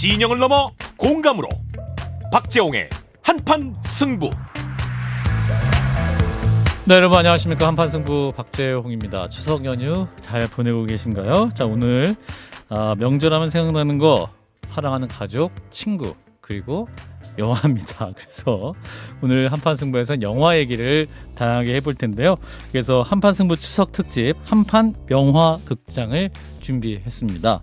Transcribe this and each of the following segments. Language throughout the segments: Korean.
진영을 넘어 공감으로 박재홍의 한판 승부. 네, 여러분 안녕하십니까. 한판승부 박재홍입니다. 추석 연휴 잘 보내고 계신가요? 자, 오늘 명절하면 생각나는 거 사랑하는 가족, 친구, 그리고 영화입니다. 그래서 오늘 한판승부에서는 영화 얘기를 다양하게 해볼 텐데요. 그래서 한판승부 추석 특집 한판 영화 극장을 준비했습니다.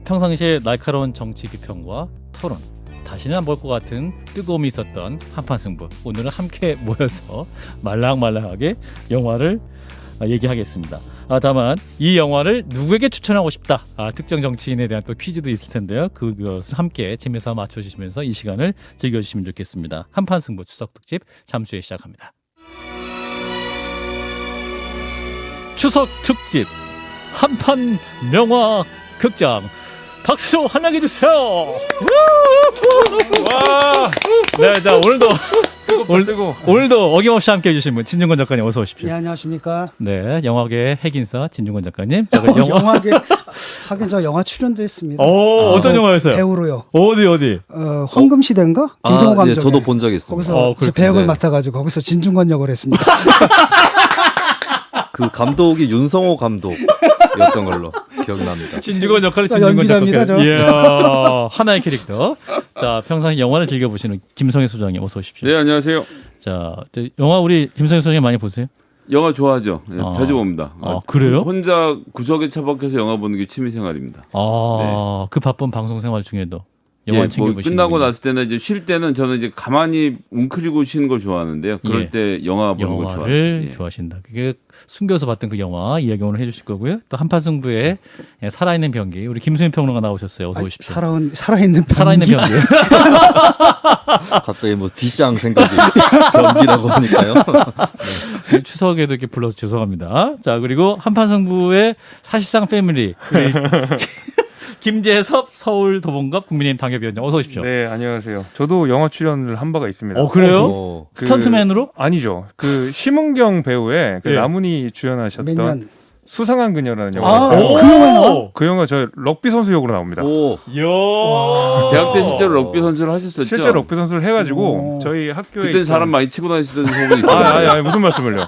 평상시에 날카로운 정치 비평과 토론, 다시는 안 볼 것 같은 뜨거움이 있었던 한판승부, 오늘은 함께 모여서 말랑말랑하게 영화를 얘기하겠습니다. 다만 이 영화를 누구에게 추천하고 싶다, 특정 정치인에 대한 또 퀴즈도 있을 텐데요. 그것을 함께 집에서 맞춰주시면서 이 시간을 즐겨주시면 좋겠습니다. 한판승부 추석 특집 잠시 후에 시작합니다. 추석 특집 한판 명화 극장, 박수 환영해 주세요. 와, 네, 자 오늘도 뜨고. 오늘도 어김없이 함께 해주신 분 진중권 작가님 어서 오십시오. 예, 안녕하십니까. 네, 영화계 핵인사 진중권 작가님. 영화계 하긴 저 영화 출연도 했습니다. 어떤 영화였어요? 배우로요. 어디? 황금시대인가? 김성호 감독. 예, 저도 본 적이 있습니다. 거기서 제 그렇군요. 배역을 네. 맡아가지고 거기서 진중권 역을 했습니다. 그 감독이 윤성호 감독이었던 걸로 기억납니다. 진중권 역할을 저 진중권 연기자입니다, 작가. 이야, 하나의 캐릭터. 자, 평상시 영화를 즐겨 보시는 김성희 소장님 어서 오십시오. 네, 안녕하세요. 자, 영화 우리 김성희 소장님 많이 보세요? 영화 좋아하죠. 네, 자주 봅니다. 그래요? 혼자 구석에 처박혀서 영화 보는 게 취미 생활입니다. 그 바쁜 방송 생활 중에도 영화 예, 챙겨 뭐 보시는 끝나고 났을 때는 이제 쉴 때는 저는 이제 가만히 웅크리고 쉬는 걸 좋아하는데요. 그럴 예. 때 영화 보는 걸 좋아하죠. 영화를 예. 좋아하신다. 그게 숨겨서 봤던 그 영화 이야기 오늘 해주실 거고요. 또 한판승부에 살아있는 병기, 우리 김수민 평론가 나오셨어요. 어서 오십시오. 살아있는 살아있는 병기. 갑자기 뭐 뒷장 생각이 연기라고 하니까요. 추석에도 이렇게 불러서 죄송합니다. 자, 그리고 한판승부의 사실상 패밀리, 우리 김재섭 서울 도봉갑 국민의힘 당협위원장 어서 오십시오. 네, 안녕하세요. 저도 영화 출연을 한 바가 있습니다. 그래요? 어, 스턴트맨으로? 아니죠. 그 심은경 배우의 그 예. 나문희 몇 주연하셨던 년? 수상한 그녀라는 영화. 그 영화 나와? 그 영화 저 럭비 선수 역으로 나옵니다. 오, 이야. 대학 때 실제로 럭비 선수를 하셨었죠. 실제 럭비 선수를 해가지고 오. 저희 학교에 그때 사람 많이 치고 다니시던 소문이 있어요. 아니 무슨 말씀을요?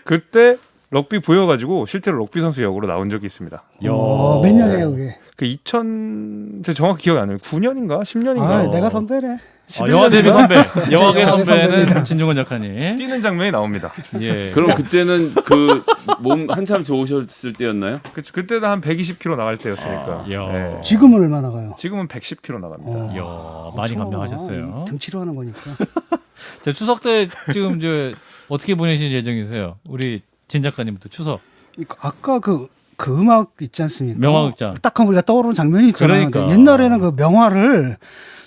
그때 럭비 보여가지고 실제로 럭비 선수 역으로 나온 적이 있습니다. 몇 년이에요 그게? 그 2000, 제가 정확히 기억이 안 나요. 9년인가 10년인가. 내가 선배네. 영화 데뷔 선배, 영화계 영화계 선배는 선배입니다. 진중권 작가님. 뛰는 장면이 나옵니다. 예. 그럼 그때는 그 몸 한참 좋으셨을 때였나요? 그때도 한 120kg 나갈 때였으니까. 이야. 네. 지금은 얼마나 가요? 지금은 110kg 나갑니다. 이야, 많이 감량하셨어요. 등치로 하는 거니까. 자, 추석 때 지금 이제 어떻게 보내실 예정이세요? 우리 진 작가님부터 추석. 아까 그 음악 있지 않습니까? 명화극장. 딱하면 우리가 떠오르는 장면이 있잖아요. 그러니까. 근데 옛날에는 그 명화를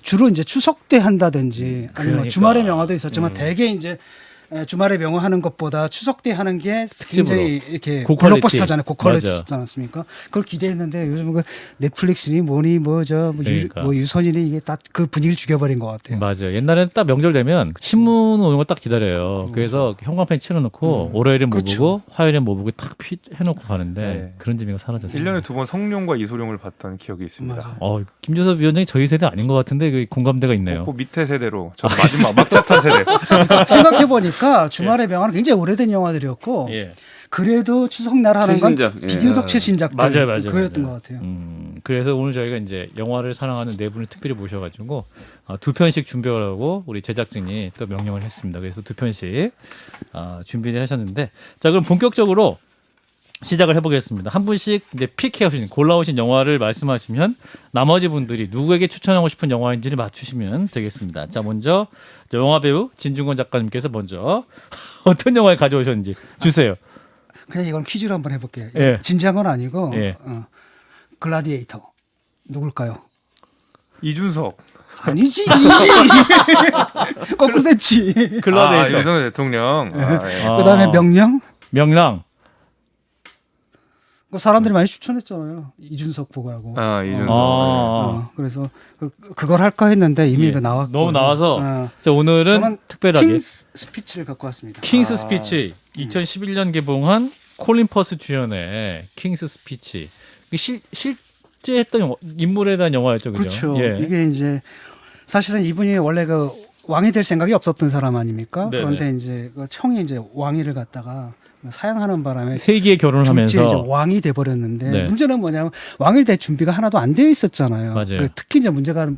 주로 이제 추석 때 한다든지 아니면 그러니까. 주말에 명화도 있었지만 대개 이제 주말에 명화하는 것보다 추석 때 하는 게 굉장히 이렇게 고퀄리티. 블록버스터잖아요. 고퀄리티 맞아. 있지 않습니까? 그걸 기대했는데 요즘 그 넷플릭스니 뭐니 그러니까. 유선이니 이게 딱 그 분위기를 죽여버린 것 같아요. 맞아요. 옛날에는 딱 명절 되면 신문 오는 거 딱 기다려요. 그래서 형광펜 치러놓고 월요일엔 뭐 그렇죠. 보고 화요일엔 뭐 보고 딱 해놓고 가는데 네. 그런 재미가 사라졌어요. 1년에 2번 성룡과 이소룡을 봤던 기억이 있습니다. 맞아요. 김재섭 위원장이 저희 세대 아닌 것 같은데 그 공감대가 있네요. 그 밑에 세대로 저 마지막 막차 탄 세대. 생각해 보니까 주말에 명화는 굉장히 오래된 영화들이었고 예. 그래도 추석날 하는 건 최신작, 예. 비교적 최신작들 맞아요. 그거였던 맞아요. 것 같아요. 그래서 오늘 저희가 이제 영화를 사랑하는 네 분을 특별히 모셔가지고 두 편씩 준비하라고 우리 제작진이 또 명령을 했습니다. 그래서 두 편씩 준비를 하셨는데, 자, 그럼 본격적으로 시작을 해보겠습니다. 한 분씩 이제 픽해오신 골라오신 영화를 말씀하시면 나머지 분들이 누구에게 추천하고 싶은 영화인지를 맞추시면 되겠습니다. 자, 먼저 영화 배우 진중권 작가님께서 먼저 어떤 영화를 가져오셨는지 주세요. 그냥 이건 퀴즈로 한번 해볼게요. 예. 진지한 건 아니고 예. 글라디에이터 누굴까요? 이준석. 아니지. 거꾸로 됐지. 글라디에이터. 이준석 대통령. 예. 그다음에 명령. 명랑. 그 사람들이 많이 추천했잖아요. 이준석 보고라고. 이준석. 그래서 그걸 할까 했는데 이미 예. 이거 나왔고. 너무 나와서 자, 오늘은 저는 특별하게 킹스 스피치를 갖고 왔습니다. 킹스 스피치 2011년 개봉한 콜린 퍼스 주연의 킹스 스피치. 출제했던 인물에 대한 영화였죠, 그죠? 그렇죠. 예. 이게 이제 사실은 이분이 원래 그 왕이 될 생각이 없었던 사람 아닙니까? 네네. 그런데 이제 그 형이 이제 왕위를 갖다가 사양하는 바람에 세기의 결혼을 졸지에 이제 하면서 왕이 돼 버렸는데 네. 문제는 뭐냐면 왕이 될 준비가 하나도 안 되어 있었잖아요. 맞아요. 그 특히 이제 문제가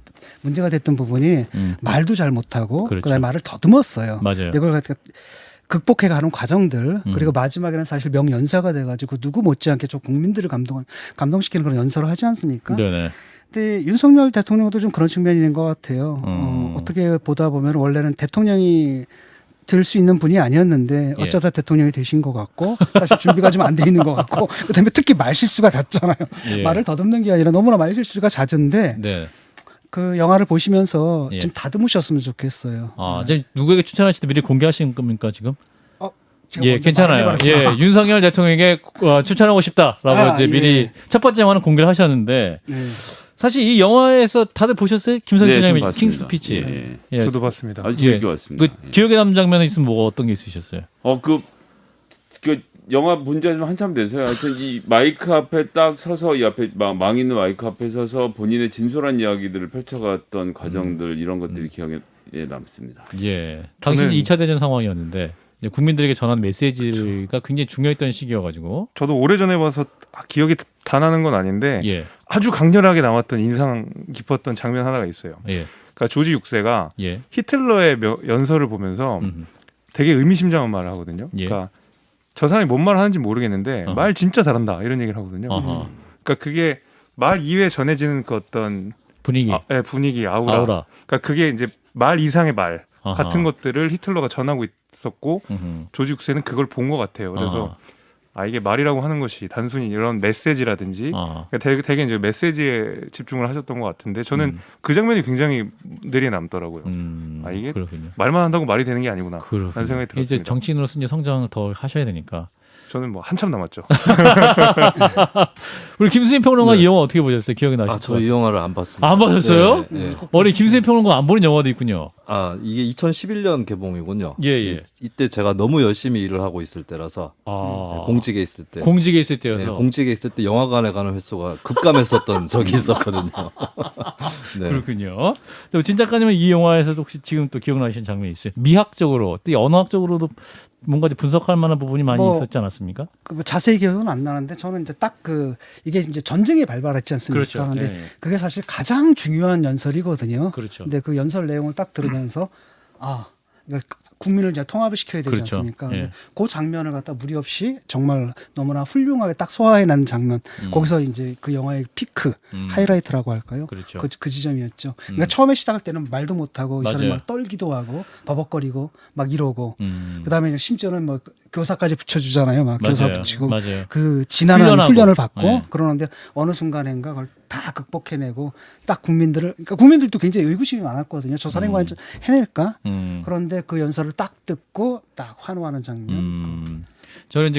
됐던 부분이 말도 잘 못하고 그렇죠. 그다음에 말을 더듬었어요. 맞아요. 근데 그걸 갖다가 극복해가는 과정들 그리고 음. 마지막에는 사실 명연사가 돼가지고 누구 못지않게 좀 국민들을 감동시키는 그런 연설을 하지 않습니까? 네네. 근데 윤석열 대통령도 좀 그런 측면이 있는 것 같아요. 어떻게 보다 보면 원래는 대통령이 될 수 있는 분이 아니었는데 예. 어쩌다 대통령이 되신 것 같고 사실 준비가 좀 안 돼 있는 것 같고 그다음에 특히 말 실수가 잦잖아요. 예. 말을 더듬는 게 아니라 너무나 말 실수가 잦은데 네. 그 영화를 보시면서 예. 좀 다듬으셨으면 좋겠어요. 아, 이제 누구에게 추천하실 때 미리 공개하신 겁니까 지금? 제가 예, 먼저 괜찮아요. 말을 예, 해버렸구나. 윤석열 대통령에게 추천하고 싶다라고 아, 이제 예. 미리 첫 번째 영화는 공개를 하셨는데 네. 사실 이 영화에서 다들 보셨어요? 김성희 네, 시장님의 좀 봤습니다. 킹 스피치. 예. 예. 저도 봤습니다. 아주 예. 재밌게 봤습니다. 그 기억에 남는 장면이 있으면 뭐 어떤 게 있으셨어요? 그 영화 본 지 한참 돼서요. 하여튼 이 마이크 앞에 딱 서서 이 앞에 망 있는 마이크 앞에 서서 본인의 진솔한 이야기들을 펼쳐갔던 과정들 이런 것들이 기억에 남습니다. 예. 당신이 저는- 2차 대전 상황이었는데 이제 국민들에게 전하는 메시지가 굉장히 중요했던 시기여가지고 저도 오래전에 봐서 기억이 다 나는 건 아닌데 예, 아주 강렬하게 남았던 인상 깊었던 장면 하나가 있어요. 예, 그러니까 조지 6세가 예. 히틀러의 연설을 보면서 되게 의미심장한 말을 하거든요. 예. 그러니까 저 사람이 뭔 말을 하는지 모르겠는데 어허. 말 진짜 잘한다 이런 얘기를 하거든요. 아하. 그러니까 그게 말 이외에 전해지는 그 어떤 분위기, 분위기 아우라. 아우라. 그러니까 그게 이제 말 이상의 말 아하. 같은 것들을 히틀러가 전하고 있었고 음흠. 조지 6세는 그걸 본 것 같아요. 그래서 이게 말이라고 하는 것이 단순히 이런 메시지라든지 아, 그러니까 되게 이제 메시지에 집중을 하셨던 것 같은데 저는 그 장면이 굉장히 뇌리에 남더라고요. 이게 그렇군요. 말만 한다고 말이 되는 게 아니구나. 그렇군요. 라는 생각이 들었습니다. 이제 정치인으로서 이제 성장을 더 하셔야 되니까. 저는 뭐 한참 남았죠. 우리 김수진 평론가 네. 이 영화 어떻게 보셨어요? 기억이 나시죠? 아, 저 이 영화를 안 봤습니다. 안 보셨어요? 네, 네. 우리 김수진 평론가 안 보는 영화도 있군요. 아, 이게 2011년 개봉이군요. 예, 예. 이때 제가 너무 열심히 일을 하고 있을 때라서 아, 공직에 있을 때. 공직에 있을 때여서. 네, 공직에 있을 때 영화관에 가는 횟수가 급감했었던 적이 있었거든요. 네. 그렇군요. 진 작가님은 이 영화에서도 혹시 지금 또 기억나시는 장면이 있어요? 미학적으로 또 언어학적으로도 뭔가 분석할 만한 부분이 많이 뭐, 있었지 않았습니까? 그 자세히 기억은 안 나는데 저는 이제 딱 이게 이제 전쟁이 발발했지 않습니까? 근데 예. 그게 사실 가장 중요한 연설이거든요. 그렇죠. 근데 그 연설 내용을 딱 들으면서 그러니까 국민을 이제 통합을 시켜야 되지 그렇죠. 않습니까? 근데 예. 그 장면을 갖다 무리 없이 정말 너무나 훌륭하게 딱 소화해낸 장면. 거기서 이제 그 영화의 피크, 하이라이트라고 할까요? 그렇죠. 그 지점이었죠. 그러니까 처음에 시작할 때는 말도 못하고 이 맞아요. 사람이 막 떨기도 하고 버벅거리고 막 이러고 그다음에 이제 심지어는 뭐 교사까지 붙여주잖아요. 막 교사 맞아요. 붙이고 맞아요. 그 지난한 훈련하고. 훈련을 받고 네. 그러는데 어느 순간인가 그걸 다 극복해내고 딱 그러니까 국민들도 굉장히 의구심이 많았거든요. 저 사람이 완전 해낼까? 그런데 그 연설을 딱 듣고 딱 환호하는 장면. 저는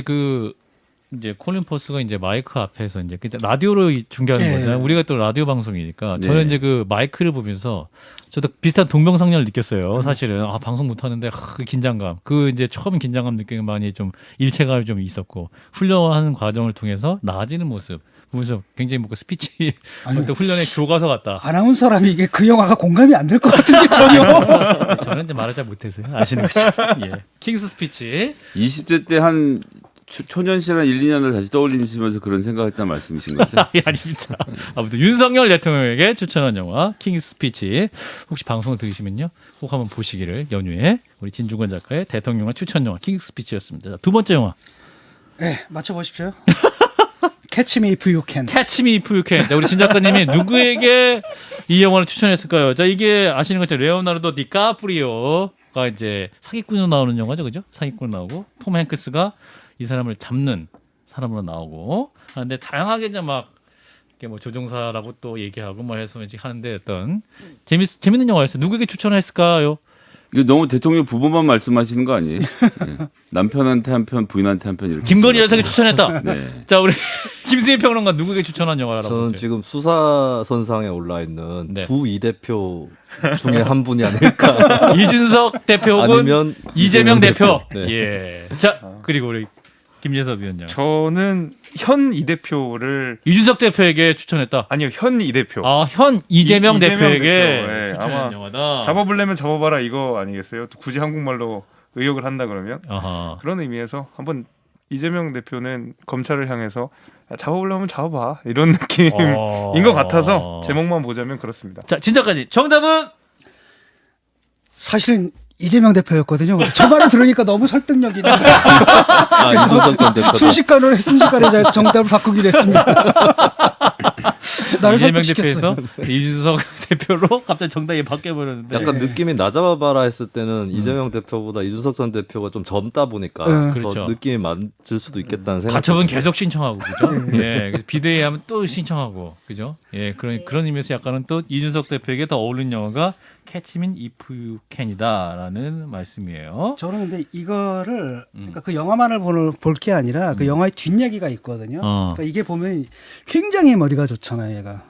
이제 콜린 퍼스가 이제 마이크 앞에서 이제 그때 라디오로 중계하는 예. 거잖아요. 우리가 또 라디오 방송이니까 네. 저는 이제 그 마이크를 보면서 저도 비슷한 동병상련을 느꼈어요. 사실은 방송 못 하는데 그 긴장감, 그 이제 처음 긴장감 느끼는 많이 좀 일체감이 좀 있었고 훈련하는 과정을 통해서 나아지는 모습 보면서 굉장히 뭔가 스피치 아니, 또 훈련의 교과서 같다. 아나운서라면 이게 그 영화가 공감이 안 될 것 같은데 전혀. 저는 이제 말을 잘 못해서요. 아시는 거죠. 예. 킹스 스피치. 20대 때 한 초년 시절 한 1, 2년을 다시 떠올리시면서 그런 생각했다는 말씀이신 거죠? 아닙니다. 아무튼 윤석열 대통령에게 추천한 영화 킹스 스피치 혹시 방송을 들으시면요 꼭 한번 보시기를 연휴에 우리 진중권 작가의 대통령의 추천 영화 킹스 스피치였습니다. 두 번째 영화 네, 맞춰보십시오. Catch Me If You Can. Catch Me If You Can. 우리 진 작가님이 누구에게 이 영화를 추천했을까요? 자 이게 아시는 것처럼 레오나르도 디카프리오가 이제 사기꾼으로 나오는 영화죠, 그죠? 사기꾼 나오고 톰 행크스가 이 사람을 잡는 사람으로 나오고 근데 다양하게 이제 막 이렇게 뭐 조종사라고 또 얘기하고 뭐 해서 하는데 어떤 재밌는 영화였어요. 누구에게 추천했을까요? 이거 너무 대통령 부부만 말씀하시는 거 아니에요? 네. 남편한테 한 편, 부인한테 한 편 이렇게. 김건희 여사에게 추천했다. 네. 자 우리 김수희 평론가 누구에게 추천한 영화라고 저는 보세요? 지금 수사선상에 올라 있는 네. 두 이 대표 중에 한 분이 아닐까. 이준석 대표 혹은 아니면 이재명 대표. 네. 예. 자 그리고 우리 김재섭 위원장. 저는 현 이 대표를 이준석 대표에게 추천했다. 아니요 현 이 대표. 현 이재명 이재명 대표에게 대표. 네, 추천한 아마 영화다. 잡아보려면 잡아봐라 이거 아니겠어요? 또 굳이 한국말로 의역을 한다 그러면 아하. 그런 의미에서 한번 이재명 대표는 검찰을 향해서 야, 잡아보려면 잡아봐 이런 느낌인 것 같아서 제목만 보자면 그렇습니다. 자, 진 작가님 정답은 사실은 이재명 대표였거든요. 저 말을 들으니까 너무 설득력이 있는 이준석 전 대표다. 순식간에 제가 정답을 바꾸기로 했습니다. 나를 이재명 설득시켰어요. 대표에서 이준석 대표로 갑자기 정답이 바뀌어버렸는데 약간 느낌이 나잡아봐라 했을 때는 이재명 대표보다 이준석 전 대표가 좀 젊다 보니까 더 그렇죠. 느낌이 맞을 수도 있겠다는 생각. 가처분 계속 신청하고 그죠? 예, 그래서 비대위하면 또 신청하고 그죠? 예, 그런 의미에서 약간은 또 이준석 대표에게 더 어울리는 영화가 캐치민 이프 유 캔이다라는 말씀이에요. 저는 근데 이거를 그러니까 그 영화만을 볼 게 아니라 그 영화의 뒷얘기가 있거든요. 그러니까 이게 보면 굉장히 머리가 좋잖아요, 얘가.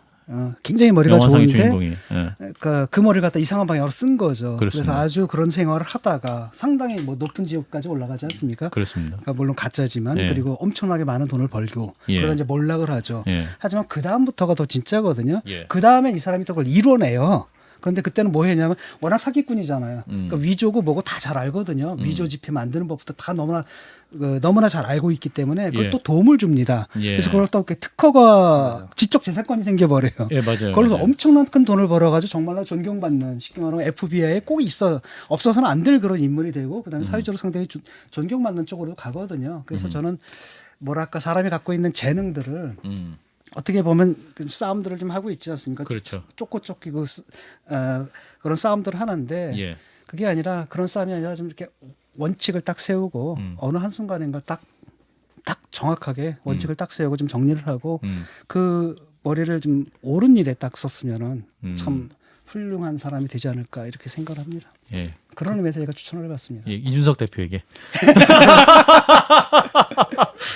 굉장히 머리가 영화상의 좋은데, 주인공이. 예. 그러니까 그 머리를 갖다 이상한 방향으로 쓴 거죠. 그렇습니다. 그래서 아주 그런 생활을 하다가 상당히 뭐 높은 지역까지 올라가지 않습니까? 그렇습니다. 그러니까 물론 가짜지만 예. 그리고 엄청나게 많은 돈을 벌고 예. 그러다 이제 몰락을 하죠. 예. 하지만 그 다음부터가 더 진짜거든요. 예. 그 다음에 이 사람이 또 그걸 이뤄내요. 그런데 그때는 뭐 했냐면 워낙 사기꾼이잖아요. 그러니까 위조고 뭐고 다 잘 알거든요. 위조 지폐 만드는 법부터 다 너무나 잘 알고 있기 때문에 그걸 예. 또 도움을 줍니다. 예. 그래서 그걸 또 이렇게 특허가 지적 재산권이 생겨버려요. 예, 맞아요. 그걸로 맞아요. 엄청난 큰 돈을 벌어가지고 정말로 존경받는 쉽게 말하면 FBI에 꼭 없어서는 안 될 그런 인물이 되고 그다음에 사회적으로 상당히 존경받는 쪽으로 가거든요. 그래서 저는 뭐랄까 사람이 갖고 있는 재능들을 어떻게 보면 그 싸움들을 좀 하고 있지 않습니까? 그렇죠. 쫓기고 그런 싸움들을 하는데 예. 그게 아니라 그런 싸움이 아니라 좀 이렇게 원칙을 딱 세우고 어느 한순간인가 딱 정확하게 원칙을 딱 세우고 좀 정리를 하고 그 머리를 좀 옳은 일에 딱 썼으면은 참 훌륭한 사람이 되지 않을까 이렇게 생각을 합니다. 예. 그런 의미에서 제가 추천을 해봤습니다. 예, 이준석 대표에게.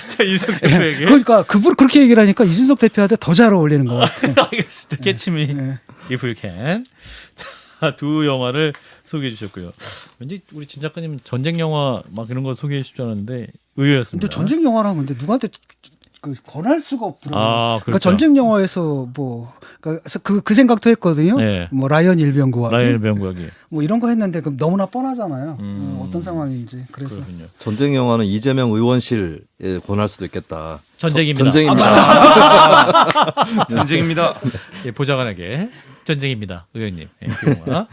자, 이준석 대표에게. 그러니까 그분 그렇게 얘기를 하니까 이준석 대표한테 더 잘 어울리는 것 같아요. 알겠습니다. 캐치미 네. If You Can. 자, 두 영화를 소개해 주셨고요. 왠지 우리 진 작가님 전쟁 영화 막 이런 거 소개해 주셨는데 의외였습니다. 근데 전쟁 영화랑 근데 누구한테 권할 수가 없더라고요. 그렇죠. 그러니까 전쟁 영화에서 뭐 그 생각도 했거든요. 네. 뭐 라이언 일병구하기 라이언 병구하기. 뭐 이런 거 했는데 그럼 너무나 뻔하잖아요. 어떤 상황인지. 그래서 그렇군요. 전쟁 영화는 이재명 의원실에 권할 수도 있겠다. 전쟁입니다. 전쟁입니다. 전쟁입니다. 예, 보좌관에게 전쟁입니다, 의원님. 예, 그 영화.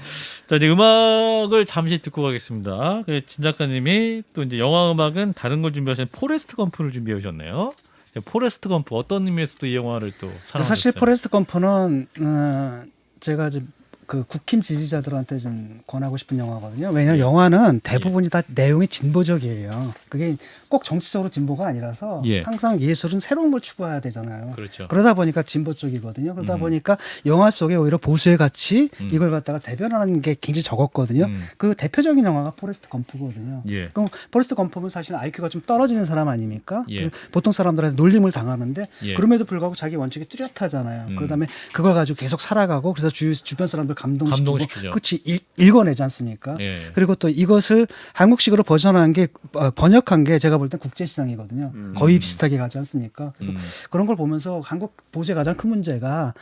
자, 이제 음악을 잠시 듣고 가겠습니다. 진 작가님이 또 이제 영화 음악은 다른 걸 준비하신 포레스트 검프를 준비해 오셨네요. 포레스트 검프 어떤 의미에서 또 이 영화를 또 사랑하셨어요? 사실 포레스트 검프는 제가 좀 그 국힘 지지자들한테 좀 권하고 싶은 영화거든요. 왜냐하면 영화는 대부분이 다 내용이 진보적이에요. 그게 꼭 정치적으로 진보가 아니라서 예. 항상 예술은 새로운 걸 추구해야 되잖아요. 그렇죠. 그러다 보니까 진보 쪽이거든요. 그러다 보니까 영화 속에 오히려 보수의 가치 이걸 갖다가 대변하는 게 굉장히 적었거든요. 그 대표적인 영화가 포레스트 검프거든요. 예. 그럼 포레스트 검프는 사실 IQ가 좀 떨어지는 사람 아닙니까? 예. 보통 사람들한테 놀림을 당하는데 예. 그럼에도 불구하고 자기 원칙이 뚜렷하잖아요. 그다음에 그걸 가지고 계속 살아가고 그래서 주변 사람들 감동시키고 감동시키죠. 끝이 읽어내지 않습니까? 예. 그리고 또 이것을 한국식으로 번역한 게 제가 볼 땐 국제시장이거든요. 거의 비슷하게 가지 않습니까? 그래서 그런 걸 보면서 한국 보수의 가장 큰 문제가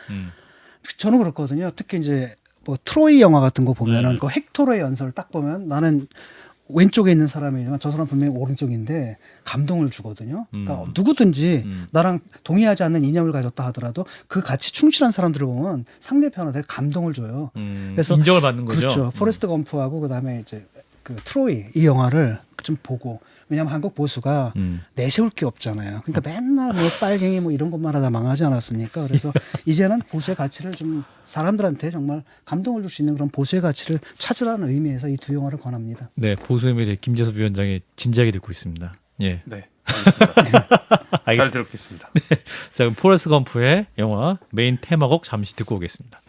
저는 그렇거든요. 특히 이제 뭐 트로이 영화 같은 거 보면은 그 헥토르의 연설을 딱 보면 나는 왼쪽에 있는 사람이지만 저 사람 분명히 오른쪽인데 감동을 주거든요. 그러니까 누구든지 나랑 동의하지 않는 이념을 가졌다 하더라도 그 같이 충실한 사람들을 보면 상대편한테 감동을 줘요. 그래서 인정을 받는 거죠. 그렇죠. 포레스트 검프하고 그다음에 이제 그 트로이 이 영화를 좀 보고 왜냐하면 한국 보수가 내세울 게 없잖아요. 그러니까 맨날 뭐 빨갱이 뭐 이런 것만 하다 망하지 않았습니까? 그래서 이제는 보수의 가치를 좀 사람들한테 정말 감동을 줄 수 있는 그런 보수의 가치를 찾으라는 의미에서 이 두 영화를 권합니다. 네, 보수의 미래 김재섭 위원장이 진지하게 듣고 있습니다. 예. 네. 알겠습니다. 잘 들었겠습니다. 자, 그럼 포레스트 검프의 영화 메인 테마곡 잠시 듣고 오겠습니다.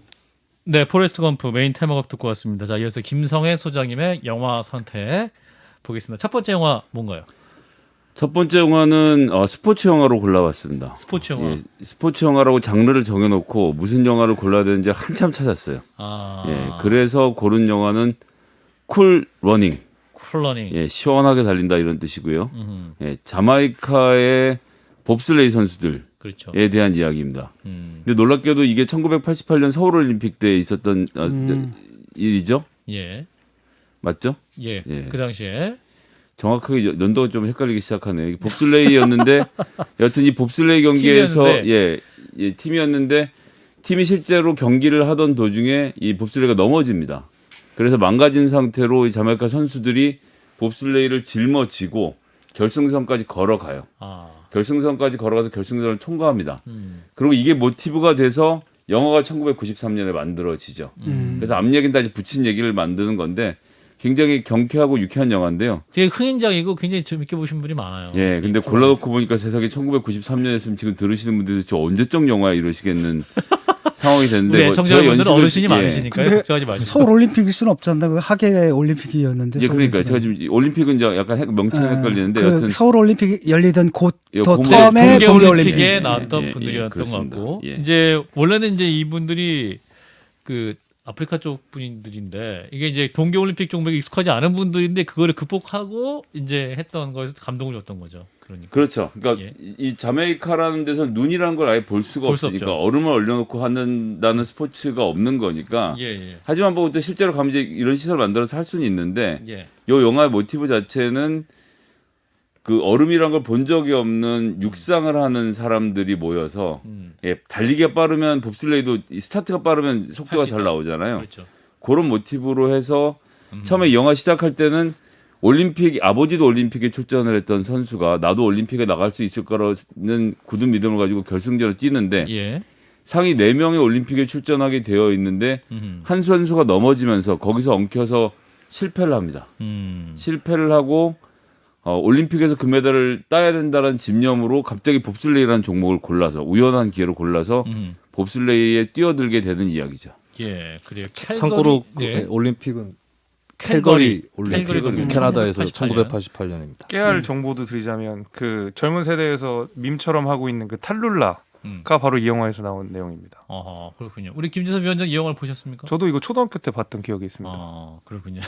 네, 포레스트 검프 메인 테마곡 듣고 왔습니다. 자, 이어서 김성애 소장님의 영화 선택 보겠습니다. 첫 번째 영화 뭔가요? 첫 번째 영화는 스포츠 영화로 골라봤습니다. 스포츠 영화. 예, 스포츠 영화라고 장르를 정해놓고 무슨 영화를 골라야 되는지 한참 찾았어요. 예, 그래서 고른 영화는 쿨 러닝. 쿨러닝. 예, 시원하게 달린다 이런 뜻이고요. 예, 자마이카의 봅슬레이 선수들에 그렇죠. 대한 이야기입니다. 근데 놀랍게도 이게 1988년 서울올림픽 때 있었던 일이죠. 예. 맞죠? 예. 예. 그 당시에 정확하게 연도가 좀 헷갈리기 시작하네요. 이게 봅슬레이였는데 여튼 이 봅슬레이 경기에서 팀이었는데. 팀이었는데 팀이 실제로 경기를 하던 도중에 이 봅슬레이가 넘어집니다. 그래서 망가진 상태로 이 자메이카 선수들이 봅슬레이를 짊어지고 결승선까지 걸어가요. 결승선까지 걸어가서 결승선을 통과합니다. 그리고 이게 모티브가 돼서 영화가 1993년에 만들어지죠. 그래서 앞 얘기는 다시 붙인 얘기를 만드는 건데 굉장히 경쾌하고 유쾌한 영화인데요. 되게 흥행작이고 굉장히 재밌게 보신 분이 많아요. 예, 근데 골라놓고 보니까 세상에 1993년이었으면 지금 들으시는 분들도 저 언제적 영화야 이러시겠는 상황이 됐는데 우리 뭐 애청자분들은 저희 어르신이 예. 많으시니까 근데 걱정하지 마시고. 서울 올림픽일 수는 없지 않나? 그 하계 올림픽이었는데. 예, 그러니까 제가 서울 지금 올림픽은 이제 약간 명칭이 헷갈리는데 여튼 그 서울 올림픽 열리던 곧 예, 더 동계- 텀에 동계 동계 올림픽에 올림픽. 나왔던 예, 분들이었던 것 그렇습니다. 같고 예. 이제 원래는 이제 이분들이 그 아프리카 쪽 분들인데 이게 이제 동계 올림픽 종목에 익숙하지 않은 분들인데 그거를 극복하고 이제 했던 거에서 감동을 줬던 거죠. 그러니까. 그렇죠. 그러니까 예. 이 자메이카라는 데서 눈이라는 걸 아예 볼 수가 볼수 없으니까 없죠. 얼음을 얼려놓고 한다는 스포츠가 없는 거니까. 예. 하지만 뭐 또 실제로 가면 이제 이런 시설 만들어서 할 수는 있는데 예. 요 영화의 모티브 자체는 그 얼음이란 걸 본 적이 없는 육상을 하는 사람들이 모여서 예, 달리기가 빠르면 봅슬레이도 이 스타트가 빠르면 속도가 할수 잘 있다. 나오잖아요. 그렇죠. 그런 모티브로 해서 처음에 이 영화 시작할 때는 올림픽 아버지도 올림픽에 출전을 했던 선수가 나도 올림픽에 나갈 수 있을 거라는 굳은 믿음을 가지고 결승전을 뛰는데 예. 상위 4명이 올림픽에 출전하게 되어 있는데 한 선수가 넘어지면서 거기서 엉켜서 실패를 합니다. 실패를 하고 올림픽에서 금메달을 따야 된다는 집념으로 갑자기 봅슬레이라는 종목을 골라서 우연한 기회로 골라서 봅슬레이에 뛰어들게 되는 이야기죠. 예. 그래요. 참고로 그 예. 올림픽은 캘거리 캘거리 올림픽 올림픽. 캐나다에서 1988 1988년입니다. 깨알 정보도 드리자면 그 젊은 세대에서 밈처럼 하고 있는 그 탈룰라가 바로 이 영화에서 나온 내용입니다. 그렇군요. 우리 김지섭 위원장 이 영화를 보셨습니까? 저도 이거 초등학교 때 봤던 기억이 있습니다. 그렇군요.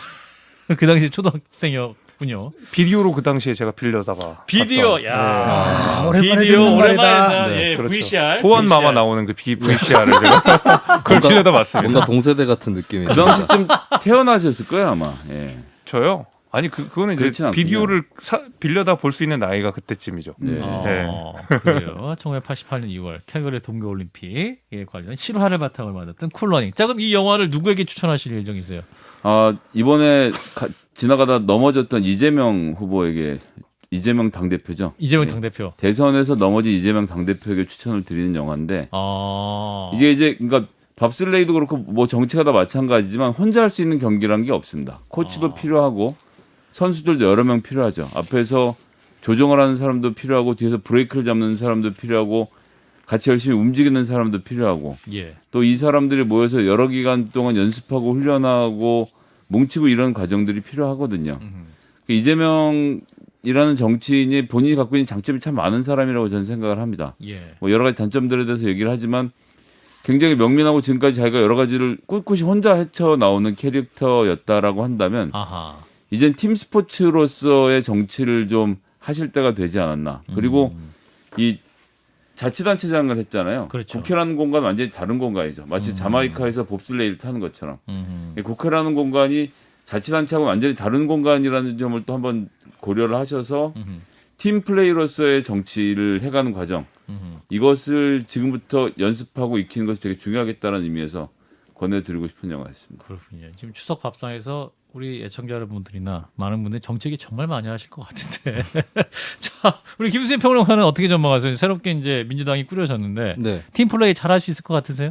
그 당시 초등학생이었군요. 비디오로 그 당시에 제가 빌려다가 비디오, 봤던, 야, 오랜만에 비디오 듣는 말이다. 오랜만에 네, 예, 그렇죠. VCR. 호원 마마 VCR. 나오는 그 VCR을 제가 그걸 빌려다 봤습니다. 뭔가 동세대 같은 느낌이. 그 당시쯤 태어나셨을 거예요 아마. 예. 저요? 아니 그거는 이제 그렇진 않군요. 비디오를 빌려다 볼 수 있는 나이가 그때쯤이죠. 네. 그래요. 1988년 2월 캘거리 동계올림픽에 관련 실화를 바탕으로 만들었던 쿨러닝. 자, 그럼 이 영화를 누구에게 추천하실 예정이세요? 이번에 지나가다 넘어졌던 이재명 후보에게 이재명 당대표죠. 이재명 예. 당대표. 대선에서 넘어진 이재명 당대표에게 추천을 드리는 영화인데 아. 이게 이제 그러니까 밥슬레이도 그렇고 뭐 정치가 다 마찬가지지만 혼자 할 수 있는 경기란 게 없습니다. 코치도 필요하고 선수들도 여러 명 필요하죠. 앞에서 조정을 하는 사람도 필요하고 뒤에서 브레이크를 잡는 사람도 필요하고 같이 열심히 움직이는 사람도 필요하고 예. 또 이 사람들이 모여서 여러 기간 동안 연습하고 훈련하고 뭉치고 이런 과정들이 필요하거든요. 이재명이라는 정치인이 본인이 갖고 있는 장점이 참 많은 사람이라고 저는 생각을 합니다. 예. 뭐 여러 가지 단점들에 대해서 얘기를 하지만 굉장히 명민하고 지금까지 자기가 여러 가지를 꿋꿋이 혼자 헤쳐 나오는 캐릭터였다라고 한다면 아하. 이젠 팀 스포츠로서의 정치를 좀 하실 때가 되지 않았나. 그리고 이 자치단체장을 했잖아요. 그렇죠. 국회라는 공간은 완전히 다른 공간이죠. 마치 자마이카에서 봅슬레이를 타는 것처럼. 예. 국회라는 공간이 자치단체하고 완전히 다른 공간이라는 점을 또 한번 고려를 하셔서 팀 플레이로서의 정치를 해가는 과정. 이것을 지금부터 연습하고 익히는 것이 되게 중요하겠다는 의미에서 권해드리고 싶은 영화였습니다. 그렇군요. 지금 추석 밥상에서 우리 애청자 여러분들이나 많은 분들이 정책이 정말 많이 하실 것 같은데. 자, 우리 김수현 평론가는 어떻게 전망하세요? 새롭게 이제 민주당이 꾸려졌는데 네. 팀 플레이 잘할 수 있을 것 같으세요?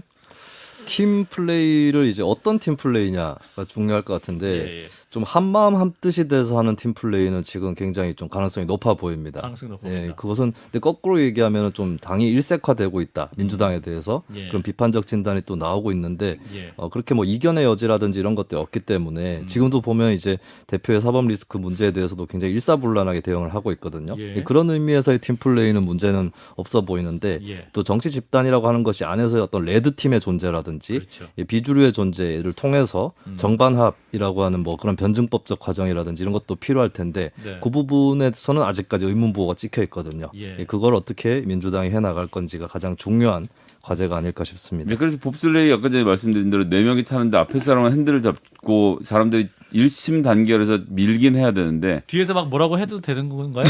팀 플레이를 이제 어떤 팀 플레이냐가 중요할 것 같은데 예. 좀 한마음 한뜻이 돼서 하는 팀 플레이는 지금 굉장히 좀 가능성이 높아 보입니다. 가능성이 높아 예, 보인다. 그것은 근데 거꾸로 얘기하면 좀 당이 일색화되고 있다. 민주당에 대해서 예. 그런 비판적 진단이 또 나오고 있는데 예. 그렇게 뭐 이견의 여지라든지 이런 것들이 없기 때문에 지금도 보면 이제 대표의 사법 리스크 문제에 대해서도 굉장히 일사불란하게 대응을 하고 있거든요. 예. 그런 의미에서의 팀 플레이는 문제는 없어 보이는데 예. 또 정치 집단이라고 하는 것이 안에서의 어떤 레드 팀의 존재라든지 존재라든지 그렇죠. 이 비주류의 존재를 통해서 정반합이라고 하는 뭐 그런 변증법적 과정이라든지 이런 것도 필요할 텐데 네. 그 부분에서는 아직까지 의문부호가 찍혀 있거든요. 예. 그걸 어떻게 민주당이 해나갈 건지가 가장 중요한 과제가 아닐까 싶습니다. 네, 그래서 봅슬레이 아까 전에 말씀드린 대로 4명이 타는데 앞에 사람은 핸들을 잡고 사람들이 일심 단결해서 밀긴 해야 되는데 뒤에서 막 뭐라고 해도 되는 건가요?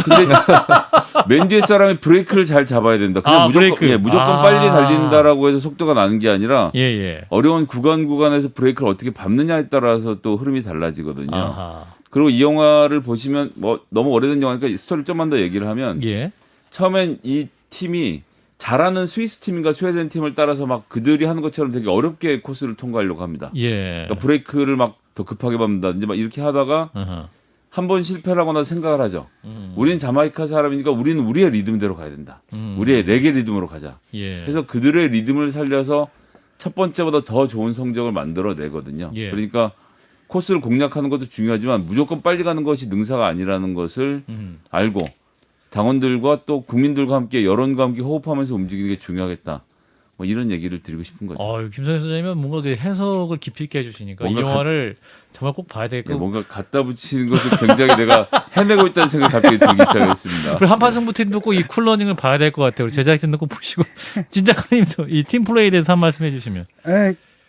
근데 맨 뒤에 사람이 브레이크를 잘 잡아야 된다. 그냥 브레이크. 무조건 아. 빨리 달린다라고 해서 속도가 나는 게 아니라 예, 예. 어려운 구간에서 브레이크를 어떻게 밟느냐에 따라서 또 흐름이 달라지거든요. 아하. 그리고 이 영화를 보시면 뭐 너무 오래된 영화니까 스토리를 좀만 더 얘기를 하면 예. 처음엔 이 팀이 잘하는 스위스 팀인가 스웨덴 팀을 따라서 막 그들이 하는 것처럼 되게 어렵게 코스를 통과하려고 합니다. 예. 그러니까 브레이크를 막 더 급하게 밟는다든지 막 이렇게 하다가 아하. 한 번 실패를 하거나 생각을 하죠. 우리는 자마이카 사람이니까 우리는 우리의 리듬대로 가야 된다. 우리의 레게 리듬으로 가자. 예. 그래서 그들의 리듬을 살려서 첫 번째보다 더 좋은 성적을 만들어내거든요. 예. 그러니까 코스를 공략하는 것도 중요하지만 무조건 빨리 가는 것이 능사가 아니라는 것을 알고 당원들과 또 국민들과 함께 여론과 함께 호흡하면서 움직이는 게 중요하겠다. 뭐 이런 얘기를 드리고 싶은 거죠. 김성현 소장님은 뭔가 그 해석을 깊이 있게 해주시니까 이 뭔가 영화를 정말 꼭 봐야 되고. 네, 뭔가 갖다 붙이는 것을 굉장히 내가 해내고 있다는 생각이 갑자기 들기 시작했습니다. 그리고 한판 승부팀도 꼭 이 쿨러닝을 봐야 될 것 같아요. 우리 제작진도 꼭 보시고 진작가님도 이 팀 플레이에 대해서 한 말씀 해주시면.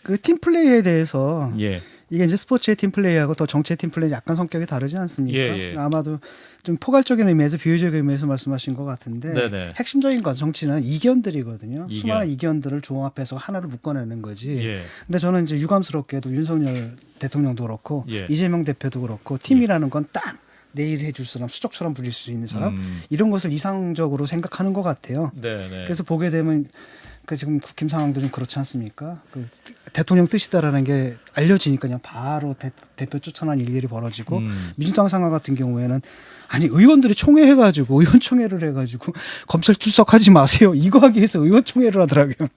그 팀 플레이에 대해서 예. 이게 이제 스포츠의 팀 플레이하고 또 정치의 팀 플레이 약간 성격이 다르지 않습니까? 예, 예. 아마도 좀 포괄적인 의미에서 비유적인 의미에서 말씀하신 것 같은데 네네. 핵심적인 건 정치는 이견들이거든요. 이견. 수많은 이견들을 종합해서 하나를 묶어내는 거지. 예. 근데 저는 이제 유감스럽게도 윤석열 대통령도 그렇고 예. 이재명 대표도 그렇고 팀이라는 건 딱 내일 해줄 사람, 수족처럼 부릴 수 있는 사람 이런 것을 이상적으로 생각하는 것 같아요. 네네. 그래서 보게 되면 그 지금 국힘 상황도 좀 그렇지 않습니까? 그 대통령 뜻이다라는 게 알려지니까 그냥 바로 대표 쫓아난 일들이 벌어지고 민주당 상황 같은 경우에는 아니 의원들이 총회해가지고 의원총회를 해가지고 검찰 출석하지 마세요 이거 하기 위해서 의원총회를 하더라고요.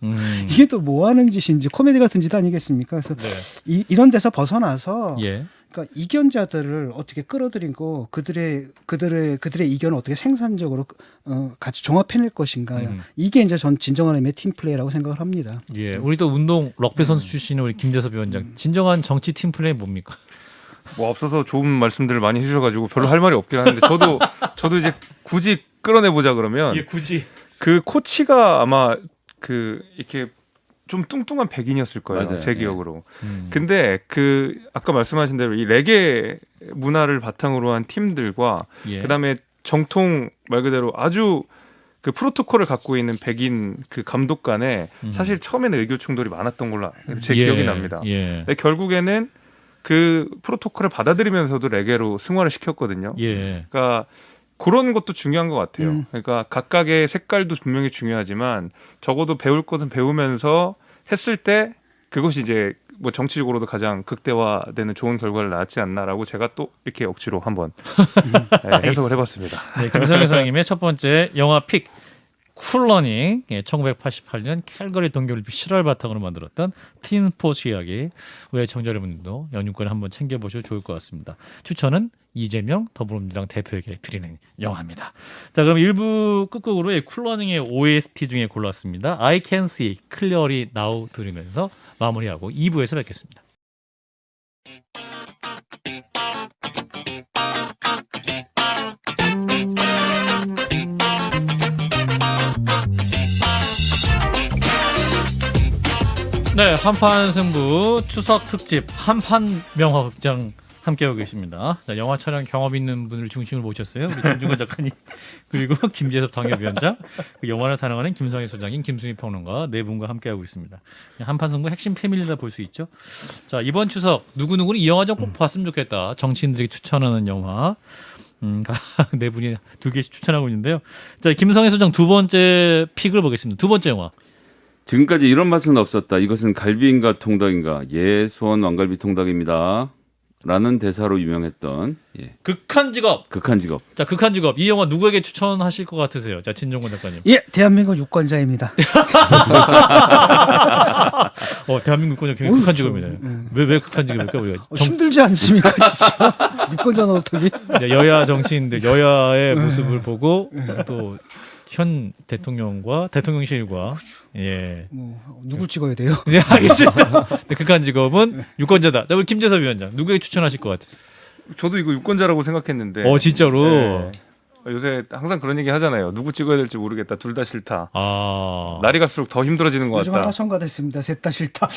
이게 또 뭐 하는 짓인지 코미디 같은 짓 아니겠습니까? 그래서 네. 이런 데서 벗어나서 예. 그러니까 이견자들을 어떻게 끌어들이고 그들의 이견을 어떻게 생산적으로 같이 종합해낼 것인가 이게 이제 전 진정한 의미의 팀 플레이라고 생각을 합니다. 예. 우리 또 운동 럭비 선수 출신의 우리 김재섭 위원장 진정한 정치 팀 플레이 뭡니까? 뭐 앞서서 좋은 말씀들을 많이 해주셔가지고 별로 할 말이 없긴 한데 저도 이제 굳이 끌어내 보자 그러면 굳이. 그 코치가 아마 그 이렇게 좀 뚱뚱한 백인이었을 거예요. 맞아요. 제 기억으로. 근데 그 아까 말씀하신 대로 이 레게 문화를 바탕으로 한 팀들과 예. 그다음에 정통 말 그대로 아주 그 프로토콜을 갖고 있는 백인 그 감독 간에 사실 처음에는 의교 충돌이 많았던 걸로 제 예. 기억이 납니다. 예. 근데 결국에는 그 프로토콜을 받아들이면서도 레게로 승화를 시켰거든요. 예. 그러니까 그런 것도 중요한 것 같아요. 그러니까 각각의 색깔도 분명히 중요하지만 적어도 배울 것은 배우면서 했을 때 그것이 이제 뭐 정치적으로도 가장 극대화되는 좋은 결과를 낳았지 않나라고 제가 또 이렇게 억지로 한번 해석을 해봤습니다. 네, 김성현 소장님의 첫 번째 영화 픽 쿨러닝, 1988년 캘거리 동계올림픽 실화를 바탕으로 만들었던 팀 스포츠 이야기. 우리 청자 여러분들도 연휴권에 한번 챙겨보셔도 좋을 것 같습니다. 추천은 이재명 더불어민주당 대표에게 드리는 영화입니다. 자, 그럼 1부 끝곡으로 이 쿨러닝의 OST 중에 골랐습니다. I Can See Clearly Now 들으면서 마무리하고 2부에서 뵙겠습니다. 네, 한판 승부 추석 특집 한판 명화 극장 함께하고 계십니다. 자, 영화 촬영 경험 있는 분을 중심으로 모셨어요. 우리 김중건 작가님 그리고 김재섭 당협위원장, 그 영화를 사랑하는 김성희 소장님, 김승희 평론가 네 분과 함께하고 있습니다. 한판 승부 핵심 패밀리라 볼 수 있죠. 자, 이번 추석 누구누구는 이 영화 좀 꼭 봤으면 좋겠다. 정치인들이 추천하는 영화. 네 분이 두 개씩 추천하고 있는데요. 자, 김성희 소장 두 번째 픽을 보겠습니다. 두 번째 영화. 지금까지 이런 맛은 없었다. 이것은 갈비인가 통닭인가. 예, 수원 왕갈비 통닭입니다. 라는 대사로 유명했던 극한 직업. 극한 직업. 자, 극한 직업. 이 영화 누구에게 추천하실 것 같으세요? 자, 진종건 작가님. 예, 대한민국 유권자입니다. 대한민국 유권자 굉장히 극한 직업이네. 왜 극한 직업일까 우리가? 힘들지 않습니까, 진짜? 유권자 노릇하기. 여야 정치인들 여야의 모습을 보고 또 현 대통령과 대통령실과 예. 뭐 누굴 찍어야 돼요? 네, 알겠습니다. 네, 극한 직업은 유권자다. 자, 우리 김재섭 위원장 누구에게 추천하실 것 같아요? 저도 이거 유권자라고 생각했는데. 진짜로. 네. 요새 항상 그런 얘기 하잖아요. 누구 찍어야 될지 모르겠다. 둘 다 싫다. 날이 갈수록 더 힘들어지는 것 요즘 같다. 하나 첨가됐습니다. 셋 다 싫다.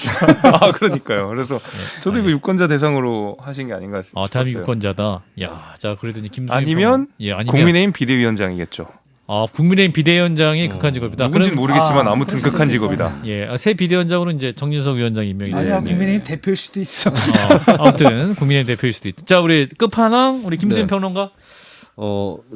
그러니까요. 그래서 저도 이거 유권자 대상으로 하신 게 아닌가 싶어요. 대한민국 유권자다. 야, 자 그래도 김수희 아니면 아니면 국민의힘 비대위원장이겠죠. 국민의힘 비대위원장이 극한 직업이다. 누군지는 모르겠지만 아무튼 그럴 극한 수도 직업이다. 예, 새 비대위원장으로 이제 정진석 위원장이 임명이 아니야 됐네요. 국민의힘 대표일 수도 있어. 아무튼 국민의힘 대표일 수도 있다. 자, 우리 끝판왕 우리 김수현 네. 평론가.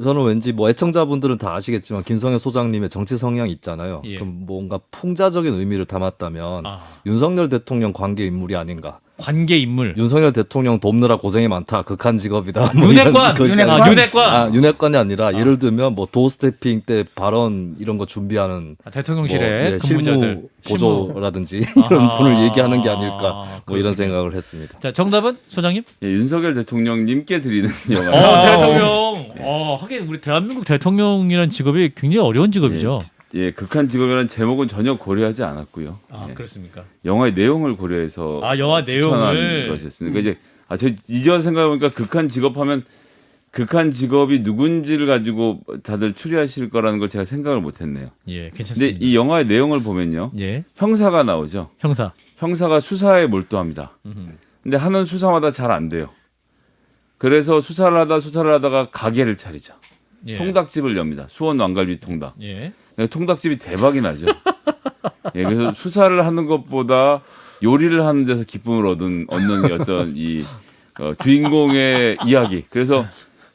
저는 왠지 뭐 애청자분들은 다 아시겠지만 김성현 소장님의 정치 성향이 있잖아요. 예. 그럼 뭔가 풍자적인 의미를 담았다면 아. 윤석열 대통령 관계 인물이 아닌가. 관계 인물. 윤석열 대통령 돕느라 고생이 많다. 극한 직업이다. 뭐 윤핵관. 이런 것이 윤핵관? 윤핵관. 윤핵관이 아니라 예를 들면 뭐 도스태핑 때 발언 이런 거 준비하는 대통령실에 뭐, 근무자들 실무 보조라든지 이런 분을 얘기하는 게 아닐까 뭐 이런 그렇군요. 생각을 했습니다. 자, 정답은 소장님? 예, 윤석열 대통령님께 드리는 영화. 대통령. 하긴 우리 대한민국 대통령이라는 직업이 굉장히 어려운 직업이죠. 예, 극한 직업이라는 제목은 전혀 고려하지 않았고요. 예. 그렇습니까? 영화의 내용을 고려해서 영화 추천한 내용을. 것이었습니다. 그러니까 이제 제 이전 생각해보니까 극한 직업하면 극한 직업이 누군지를 가지고 다들 추리하실 거라는 걸 제가 생각을 못했네요. 예, 근데 괜찮습니다. 이 영화의 내용을 보면요, 예, 형사가 나오죠. 형사. 형사가 수사에 몰두합니다. 근데 하는 수사마다 잘 안 돼요. 그래서 수사를 하다가 가게를 차리죠. 예. 통닭집을 엽니다. 수원 왕갈비 통닭. 예. 통닭집이 대박이 나죠. 예, 그래서 수사를 하는 것보다 요리를 하는 데서 기쁨을 얻는 게 어떤 이 주인공의 이야기. 그래서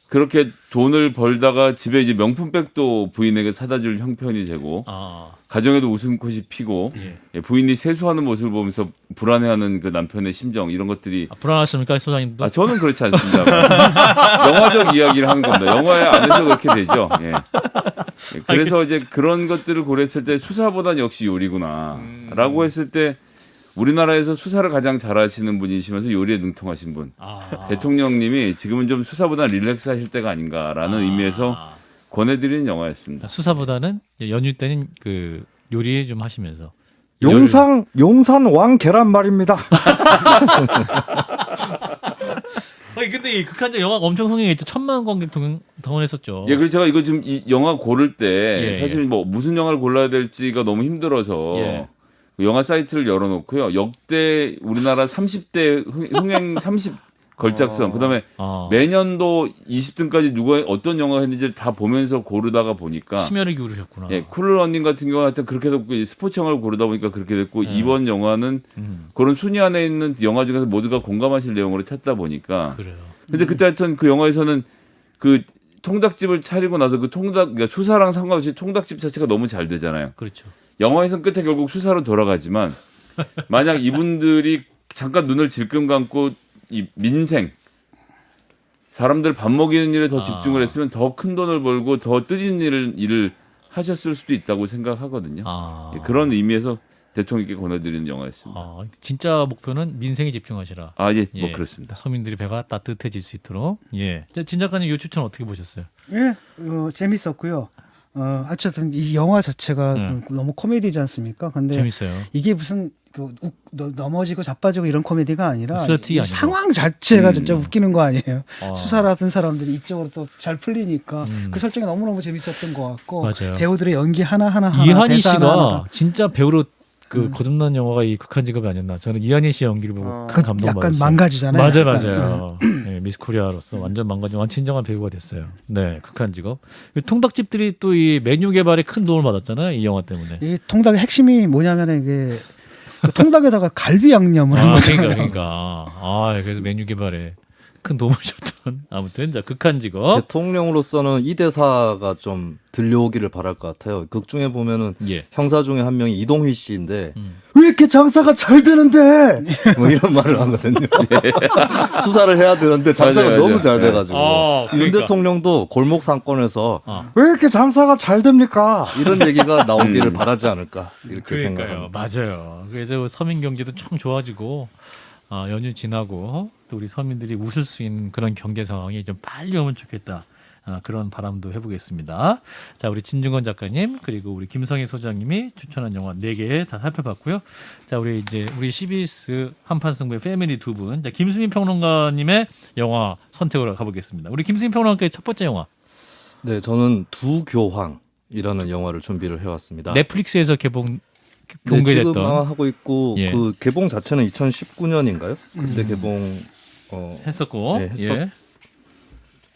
그렇게 돈을 벌다가 집에 이제 명품백도 부인에게 사다 줄 형편이 되고 가정에도 웃음꽃이 피고 예, 부인이 세수하는 모습을 보면서 불안해하는 그 남편의 심정 이런 것들이 불안하십니까, 소장님도? 저는 그렇지 않습니다. 영화적 이야기를 하는 겁니다. 영화의 안에서 그렇게 되죠. 예. 예, 그래서 이제 그런 것들을 고려했을 때 수사보다는 역시 요리구나라고 했을 때 우리나라에서 수사를 가장 잘하시는 분이시면서 요리에 능통하신 분 대통령님이 지금은 좀 수사보다 릴렉스하실 때가 아닌가라는 의미에서 권해드리는 영화였습니다. 수사보다는 이제 연휴 때는 그 요리 좀 하시면서. 용산 왕 계란말입니다. 근데 이 극한적 영화가 엄청 성행했죠. 1,000만 관객 동원했었죠. 예, 그래서 제가 이거 지금 이 영화 고를 때 예, 사실 뭐 무슨 영화를 골라야 될지가 너무 힘들어서 예. 그 영화 사이트를 열어놓고요. 역대 우리나라 30대 흥행 30 걸작성 그다음에 매년도 20등까지 누가 어떤 영화가 했는지 다 보면서 고르다가 보니까 심혈을 기울이셨구나. 예, 쿨 러닝 같은 경우 하여튼 그렇게 됐고 스포츠 영화를 고르다 보니까 그렇게 됐고 이번 영화는 그런 순위 안에 있는 영화 중에서 모두가 공감하실 내용으로 찾다 보니까 그래요. 근데 그때 하여튼 그 영화에서는 그 통닭집을 차리고 나서 그러니까 수사랑 상관없이 통닭집 자체가 너무 잘 되잖아요. 그렇죠. 영화에서는 끝에 결국 수사로 돌아가지만 만약 이분들이 잠깐 눈을 질끔 감고 이 민생 사람들 밥 먹이는 일에 더 집중을 했으면 더 큰 돈을 벌고 더 뜻있는 일을 하셨을 수도 있다고 생각하거든요. 예, 그런 의미에서 대통령께 권해드리는 영화였습니다. 진짜 목표는 민생에 집중하시라. 예, 뭐 그렇습니다. 서민들이 배가 따뜻해질 수 있도록. 예. 진 작가님 이 추천 어떻게 보셨어요? 예, 재밌었고요. 어쨌든 이 영화 자체가 너무 코미디지 않습니까? 근데 재밌어요. 이게 무슨 넘어지고 자빠지고 이런 코미디가 아니라 슬러티 이 아니고. 상황 자체가 진짜 웃기는 거 아니에요. 아. 수사를 하던 사람들이 이쪽으로 또 잘 풀리니까 그 설정이 너무너무 재밌었던 것 같고 맞아요. 배우들의 연기 하나하나 이한희 대사 씨가 하나하나 진짜 배우로 그 거듭난 영화가 이 극한 직업이 아니었나. 저는 이한희 씨 연기를 보고 큰 감동받았어요. 약간 망가지잖아요. 맞아요. 네, 미스 코리아로서 완전 망가진 친정한 배우가 됐어요. 네, 극한 직업. 통닭집들이 또 이 메뉴 개발에 큰 도움을 받았잖아요. 이 영화 때문에. 이 통닭의 핵심이 뭐냐면 이게 그 통닭에다가 갈비 양념을 한 거잖아요. 그러니까. 그래서 메뉴 개발에 큰 도움을 줬던 아무튼 자 극한 직업. 대통령으로서는 이 대사가 좀 들려오기를 바랄 것 같아요. 극 중에 보면은 형사 중에 한 명이 이동휘 씨인데 왜 이렇게 장사가 잘 되는데? 뭐 이런 말을 하거든요. 수사를 해야 되는데 장사가 맞아요. 너무 잘 돼가지고 윤 그러니까. 대통령도 골목 상권에서 왜 이렇게 장사가 잘 됩니까? 이런 얘기가 나오기를 바라지 않을까 이렇게 그러니까요. 생각합니다. 맞아요. 그래서 서민 경제도 참 좋아지고 연휴 지나고 또 우리 서민들이 웃을 수 있는 그런 경제 상황이 좀 빨리 오면 좋겠다. 그런 바람도 해보겠습니다. 자, 우리 진중권 작가님 그리고 우리 김성희 소장님이 추천한 영화 4개 다 살펴봤고요. 자, 우리 CBS 한판 승부의 패밀리 두 분, 자, 김수민 평론가님의 영화 선택으로 가보겠습니다. 우리 김수민 평론가의 첫 번째 영화. 네, 저는 두 교황이라는 영화를 준비를 해왔습니다. 넷플릭스에서 개봉 네, 공개됐던. 지금 하고 있고 예. 그 개봉 자체는 2019년인가요? 그때 개봉 했었고, 네, 예.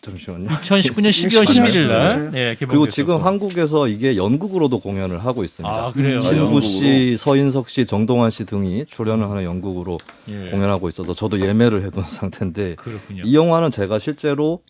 잠시만요. 2019년 12월 11일 날, 예, 개봉. 그리고 지금 한국에서 이게 연극으로도 공연을 하고 있습니다. 아, 그래요. 신구 씨, 서인석 씨, 정동환 씨 등이 출연을 하는 연극으로 예. 공연하고 있어서 저도 예매를 해둔 상태인데 그렇군요. 이 영화는 제가 실제로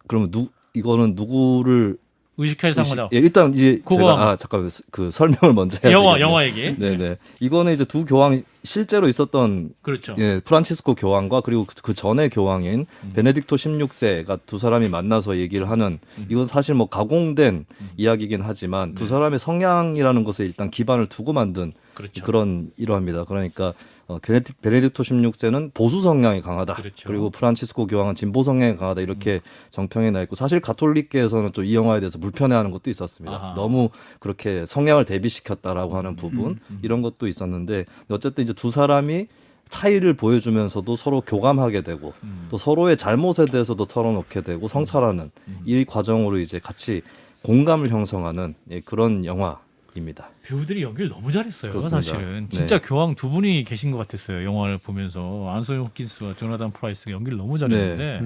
그러면 이거는 누구를 의식할 상관없. 예, 일단 이제 그거 제가 잠깐 그 설명을 먼저 해야 영화 되겠네요. 영화 얘기. 네네. 이거는 이제 두 교황 실제로 있었던 그렇죠. 예, 프란치스코 교황과 그리고 그 전에 교황인 베네딕토 16세가 두 사람이 만나서 얘기를 하는 이건 사실 뭐 가공된 이야기이긴 하지만 두 사람의 성향이라는 것에 일단 기반을 두고 만든 그렇죠. 그런 일화입니다. 그러니까 베네딕토 16세는 보수 성향이 강하다. 그렇죠. 그리고 프란치스코 교황은 진보 성향이 강하다. 이렇게 정평이 나 있고 사실 가톨릭계에서는 좀 이 영화에 대해서 불편해하는 것도 있었습니다. 아하. 너무 그렇게 성향을 대비시켰다라고 하는 부분 이런 것도 있었는데 어쨌든 이제 두 사람이 차이를 보여주면서도 서로 교감하게 되고 또 서로의 잘못에 대해서도 털어놓게 되고 성찰하는 이 과정으로 이제 같이 공감을 형성하는 예, 그런 영화입니다. 배우들이 연기를 너무 잘했어요. 그렇습니다. 사실은 네. 진짜 교황 두 분이 계신 것 같았어요. 영화를 보면서 안소니 홉킨스와 조나단 프라이스가 연기를 너무 잘했는데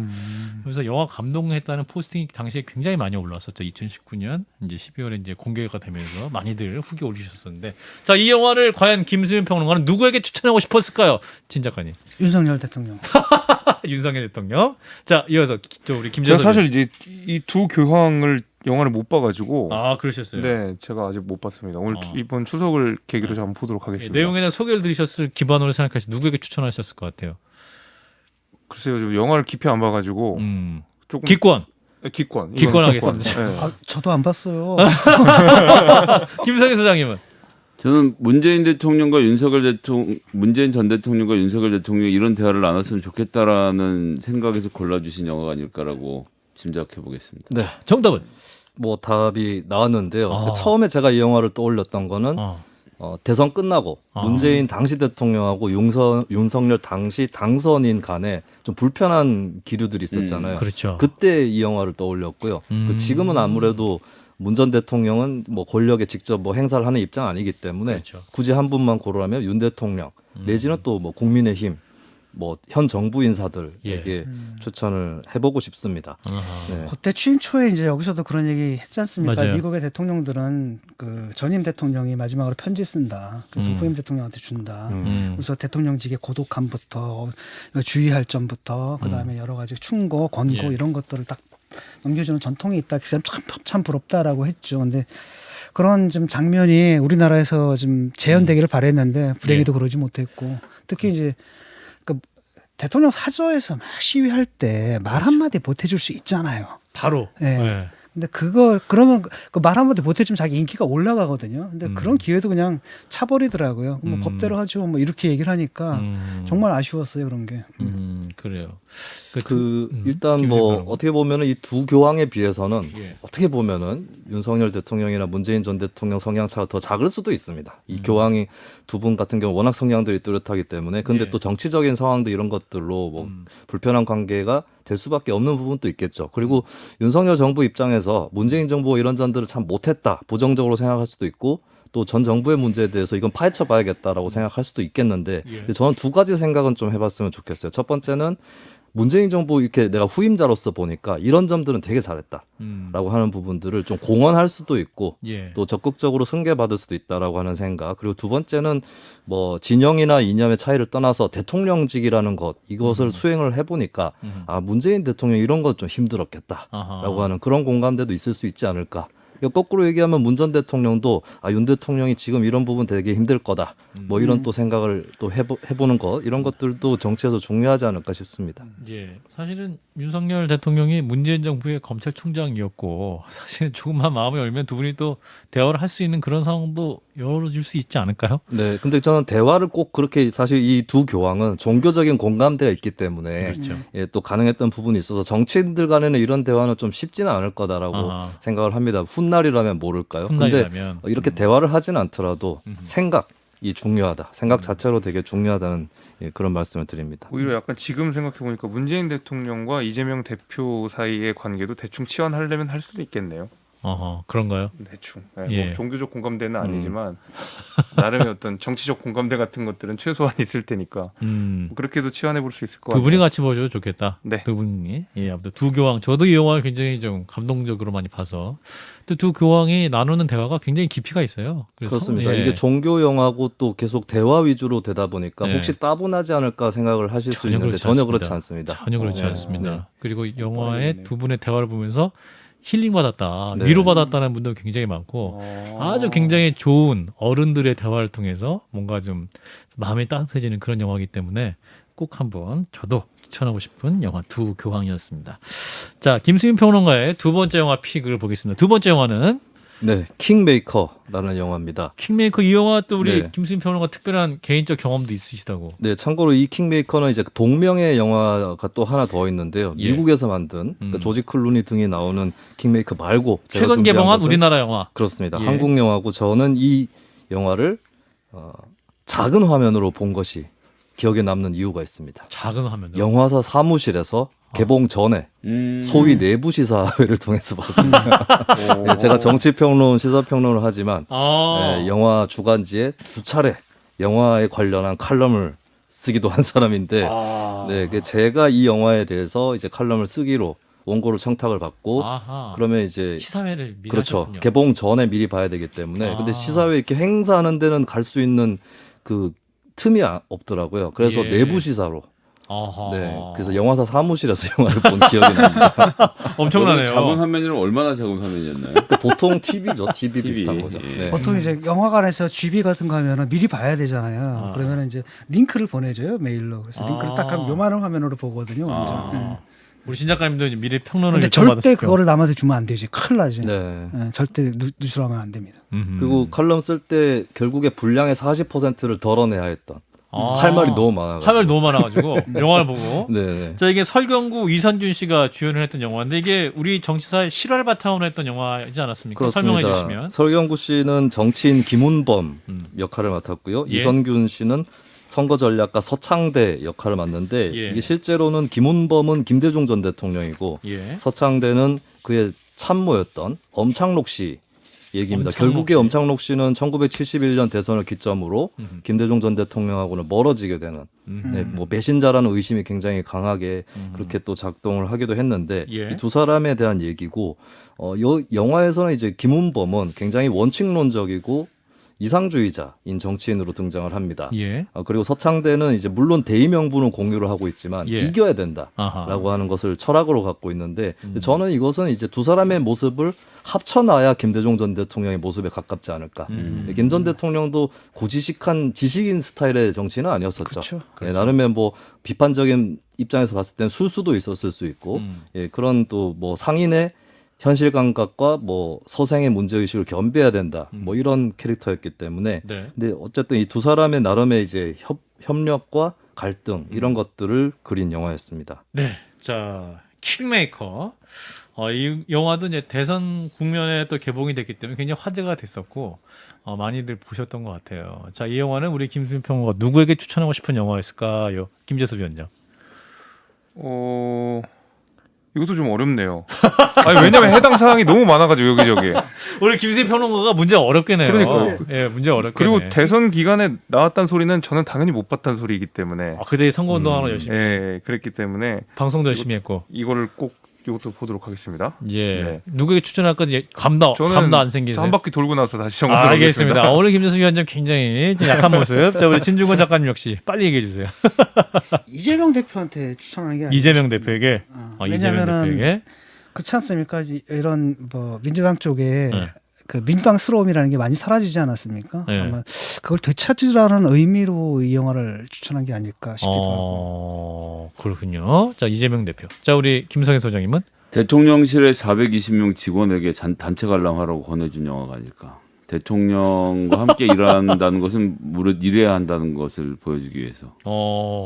그래서 영화 감동했다는 포스팅이 당시에 굉장히 많이 올라왔었죠. 2019년 이제 12월에 이제 공개가 되면서 많이들 후기 올리셨었는데 자, 이 영화를 과연 김수민 평론가는 누구에게 추천하고 싶었을까요? 진 작가님. 윤석열 대통령. 윤석열 대통령. 자, 이어서 또 우리 제가 김재선. 사실 이제 이 두 교황을 영화를 못 봐가지고 아, 그러셨어요. 네, 제가 아직 못 봤습니다. 오늘 어. 이번 추석을 계기로 한번 보도록 예, 하겠습니다. 내용에 대한 소개를 들으셨을 기반으로 생각하시 누구에게 추천하셨을 것 같아요. 글쎄요, 좀 영화를 깊이 안 봐가지고 조금 기권. 기권. 기권하겠습니다. 네. 아, 저도 안 봤어요. 김성희 소장님은. 저는 문재인 전 대통령과 윤석열 대통령이 이런 대화를 나눴으면 좋겠다라는 생각에서 골라주신 영화가 아닐까라고 짐작해 보겠습니다. 네. 정답은. 뭐 답이 나왔는데요. 아. 처음에 제가 이 영화를 떠올렸던 거는 어. 대선 끝나고 아. 문재인 당시 대통령하고 윤석열 당시 당선인 간에 좀 불편한 기류들이 있었잖아요. 그렇죠. 그때 이 영화를 떠올렸고요. 지금은 아무래도 문 전 대통령은 뭐 권력에 직접 뭐 행사를 하는 입장 아니기 때문에 그렇죠. 굳이 한 분만 고르라면 윤 대통령 내지는 또 뭐 국민의힘 뭐 현 정부 인사들에게 추천을 해보고 싶습니다. 네. 그때 취임 초에 이제 여기서도 그런 얘기 했지 않습니까? 맞아요. 미국의 대통령들은 그 전임 대통령이 마지막으로 편지 쓴다. 그래서 후임 대통령한테 준다. 그래서 대통령직의 고독함부터 주의할 점부터 그다음에 여러 가지 충고, 권고 예. 이런 것들을 딱 넘겨주는 전통이 있다. 참 부럽다라고 했죠. 근데 그런 좀 장면이 우리나라에서 좀 재현되기를 바랬는데 불행히도 그러지 못했고 특히 이제 그 대통령 사저에서 막 시위할 때 말 한마디 보태줄 수 있잖아요. 바로. 예. 네. 근데 그러면 그 말 한마디 보태주면 자기 인기가 올라가거든요. 근데 그런 기회도 그냥 차버리더라고요. 뭐 법대로 하죠. 뭐 이렇게 얘기를 하니까 정말 아쉬웠어요 그런 게. 그래요. 일단 뭐 김 어떻게 보면은 이 두 교황에 비해서는 예. 어떻게 보면은 윤석열 대통령이나 문재인 전 대통령 성향차가 더 작을 수도 있습니다. 이 교황이 두 분 같은 경우 워낙 성향들이 뚜렷하기 때문에 근데 예. 또 정치적인 상황도 이런 것들로 뭐 불편한 관계가 될 수밖에 없는 부분도 있겠죠. 그리고 윤석열 정부 입장에서 문재인 정부가 이런 점들을 참 못했다 부정적으로 생각할 수도 있고 또 전 정부의 문제에 대해서 이건 파헤쳐 봐야겠다라고 생각할 수도 있겠는데 예. 근데 저는 두 가지 생각은 좀 해봤으면 좋겠어요. 첫 번째는 문재인 정부 이렇게 내가 후임자로서 보니까 이런 점들은 되게 잘했다라고 하는 부분들을 좀 공언할 수도 있고 예. 또 적극적으로 승계받을 수도 있다라고 하는 생각. 그리고 두 번째는 뭐 진영이나 이념의 차이를 떠나서 대통령직이라는 것 이것을 수행을 해보니까 아 문재인 대통령 이런 건 좀 힘들었겠다라고 아하. 하는 그런 공감대도 있을 수 있지 않을까. 거꾸로 얘기하면 문 전 대통령도 윤 대통령이 지금 이런 부분 되게 힘들 거다. 뭐 이런 또 생각을 또 해보는 것 이런 것들도 정치에서 중요하지 않을까 싶습니다. 예, 사실은 윤석열 대통령이 문재인 정부의 검찰총장이었고 사실 조금만 마음을 열면 두 분이 또 대화를 할 수 있는 그런 상황도 열어줄 수 있지 않을까요? 네, 근데 저는 대화를 꼭 그렇게 사실 이 두 교황은 종교적인 공감대가 있기 때문에 그렇죠. 예, 또 가능했던 부분이 있어서 정치인들 간에는 이런 대화는 좀 쉽지는 않을 거다라고 아하. 생각을 합니다. 훗날이라면 모를까요? 근데 훗날이라면 이렇게 대화를 하지는 않더라도 생각이 중요하다. 생각 자체로 되게 중요하다는 예, 그런 말씀을 드립니다. 오히려 약간 지금 생각해 보니까 문재인 대통령과 이재명 대표 사이의 관계도 대충 치환하려면 할 수도 있겠네요. 그런가요? 대충. 네, 예. 뭐 종교적 공감대는 아니지만 나름의 어떤 정치적 공감대 같은 것들은 최소한 있을 테니까 그렇게도 치환해 볼 수 있을 것 두 같아요. 분이 같이 보셔도 좋겠다. 네. 두 분이. 예, 아무튼 두 교황. 저도 이 영화를 굉장히 좀 감동적으로 많이 봐서. 또 두 교황이 나누는 대화가 굉장히 깊이가 있어요. 그래서, 그렇습니다. 예. 이게 종교 영화고 또 계속 대화 위주로 되다 보니까 네. 혹시 따분하지 않을까 생각을 하실 수 전혀 있는데 그렇지 전혀 않습니다. 그렇지 않습니다. 전혀 그렇지 네. 않습니다. 그리고 영화의 모르겠네. 두 분의 대화를 보면서 힐링 받았다, 네. 위로 받았다는 분도 굉장히 많고 아주 굉장히 좋은 어른들의 대화를 통해서 뭔가 좀 마음이 따뜻해지는 그런 영화이기 때문에 꼭 한번 저도 추천하고 싶은 영화 두 교황이었습니다. 자, 김수민 평론가의 두 번째 영화 픽을 보겠습니다. 두 번째 영화는 네, 킹메이커라는 영화입니다. 킹메이커. 이 영화 또 우리 네. 김수민 평론가 특별한 개인적 경험도 있으시다고. 네, 참고로 이 킹메이커는 이제 동명의 영화가 또 하나 더 있는데요. 예. 미국에서 만든 그러니까 조지 클루니 등이 나오는 킹메이커 말고 제가 최근 준비한 개봉한 것은 우리나라 영화. 그렇습니다. 예. 한국 영화고 저는 이 영화를 작은 화면으로 본 것이 기억에 남는 이유가 있습니다. 작은 화면으로. 영화사 사무실에서 개봉 전에 소위 내부 시사회를 통해서 봤습니다. 네, 제가 정치평론, 시사평론을 하지만 네, 영화 주간지에 2차례 영화에 관련한 칼럼을 쓰기도 한 사람인데 네, 제가 이 영화에 대해서 이제 칼럼을 쓰기로 원고를 청탁을 받고 아하. 그러면 이제 시사회를 미리 그렇죠. 하셨군요. 개봉 전에 미리 봐야 되기 때문에 근데 시사회 이렇게 행사하는 데는 갈 수 있는 그 틈이 없더라고요. 그래서 예. 내부 시사로 아하. 네, 그래서 영화사 사무실에서 영화를 본 기억이 납니다. 엄청나네요. 작은 화면이면 얼마나 작은 화면이었나요? 보통 TV죠, TV TV, 비슷한 거죠. 예. 네. 보통 이제 영화관에서 GB 같은 거 하면은 미리 봐야 되잖아요. 그러면 이제 링크를 보내줘요 메일로. 그래서 링크를 딱 하면 요만한 화면으로 보거든요. 먼저. 예. 우리 신 작가님도 미리 평론을 근데 요청받았을 절대 경우. 그거를 남한테 주면 안 되지. 큰일 나지. 네. 예, 절대 누설하면 안 됩니다. 그리고 칼럼 쓸 때 결국에 분량의 40%를 덜어내야 했던 할 말이 너무 많아요. 할 말이 너무 많아가지고 영화를 보고. 네. 자, 이게 설경구 이선균 씨가 주연을 했던 영화인데 이게 우리 정치사의 실화를 바탕으로 했던 영화이지 않았습니까? 설명해 주시면. 설경구 씨는 정치인 김훈범 역할을 맡았고요. 예. 이선균 씨는 선거 전략가 서창대 역할을 맡는데 예. 이게 실제로는 김훈범은 김대중 전 대통령이고 예. 서창대는 그의 참모였던 엄창록 씨 얘기입니다. 엄창록 결국에 씨. 엄창록 씨는 1971년 대선을 기점으로 김대중 전 대통령하고는 멀어지게 되는 네, 뭐 배신자라는 의심이 굉장히 강하게 그렇게 또 작동을 하기도 했는데 예. 이 두 사람에 대한 얘기고 영화에서는 이제 김훈범은 굉장히 원칙론적이고 이상주의자인 정치인으로 등장을 합니다. 예. 그리고 서창대는 이제 물론 대의 명분은 공유를 하고 있지만 예. 이겨야 된다라고 아하. 하는 것을 철학으로 갖고 있는데 근데 저는 이것은 이제 두 사람의 모습을 합쳐놔야 김대중 전 대통령의 모습에 가깝지 않을까. 김 전 대통령도 고지식한 지식인 스타일의 정치는 아니었었죠. 그렇죠. 예, 나름의 뭐 비판적인 입장에서 봤을 때는 술수도 있었을 수 있고 예, 그런 또 뭐 상인의 현실 감각과 뭐 서생의 문제 의식을 겸비해야 된다. 뭐 이런 캐릭터였기 때문에. 네. 근데 어쨌든 이 두 사람의 나름의 이제 협력과 갈등 이런 것들을 그린 영화였습니다. 네. 자, 킹메이커. 이 영화도 이제 대선 국면에 또 개봉이 됐기 때문에 굉장히 화제가 됐었고 많이들 보셨던 것 같아요. 자, 이 영화는 우리 김수민 평론가 누구에게 추천하고 싶은 영화였을까요? 김재섭 위원장. 이것도 좀 어렵네요. 아니, 왜냐면 해당 사항이 너무 많아가지고 여기저기. 우리 김수민 평론가가 문제 어렵게 내요. 그러니까요. 예, 문제 어렵게. 그리고 내. 대선 기간에 나왔다는 소리는 저는 당연히 못 봤다는 소리이기 때문에. 그때 선거운동하러 열심히 예, 그랬기 때문에 방송도 열심히 했고. 이거를 꼭 이것도 보도록 하겠습니다. 예. 네. 누구에게 추천할 건지 감도 안 생기세요? 한 바퀴 돌고 나서 다시 정보를 알겠습니다. 오늘 김재섭 위원장 굉장히 좀 약한 모습. 자, 우리 진중권 작가님 역시 빨리 얘기해 주세요. 이재명 대표한테 추천하는 게 아니에요. 이재명 대표에게. 이재명 왜냐면은 대표에게. 그렇지 않습니까? 이런 뭐 민주당 쪽에 네. 그 민주당스러움이라는 게 많이 사라지지 않았습니까? 네. 아마 그걸 되찾으라는 의미로 이 영화를 추천한 게 아닐까 싶기도 하고. 그렇군요. 자, 이재명 대표. 자, 우리 김성애 소장님은 대통령실에 420명 직원에게 단체 관람하라고 권해준 영화가 아닐까. 대통령과 함께 일한다는 것은 무릇 일해야 한다는 것을 보여주기 위해서.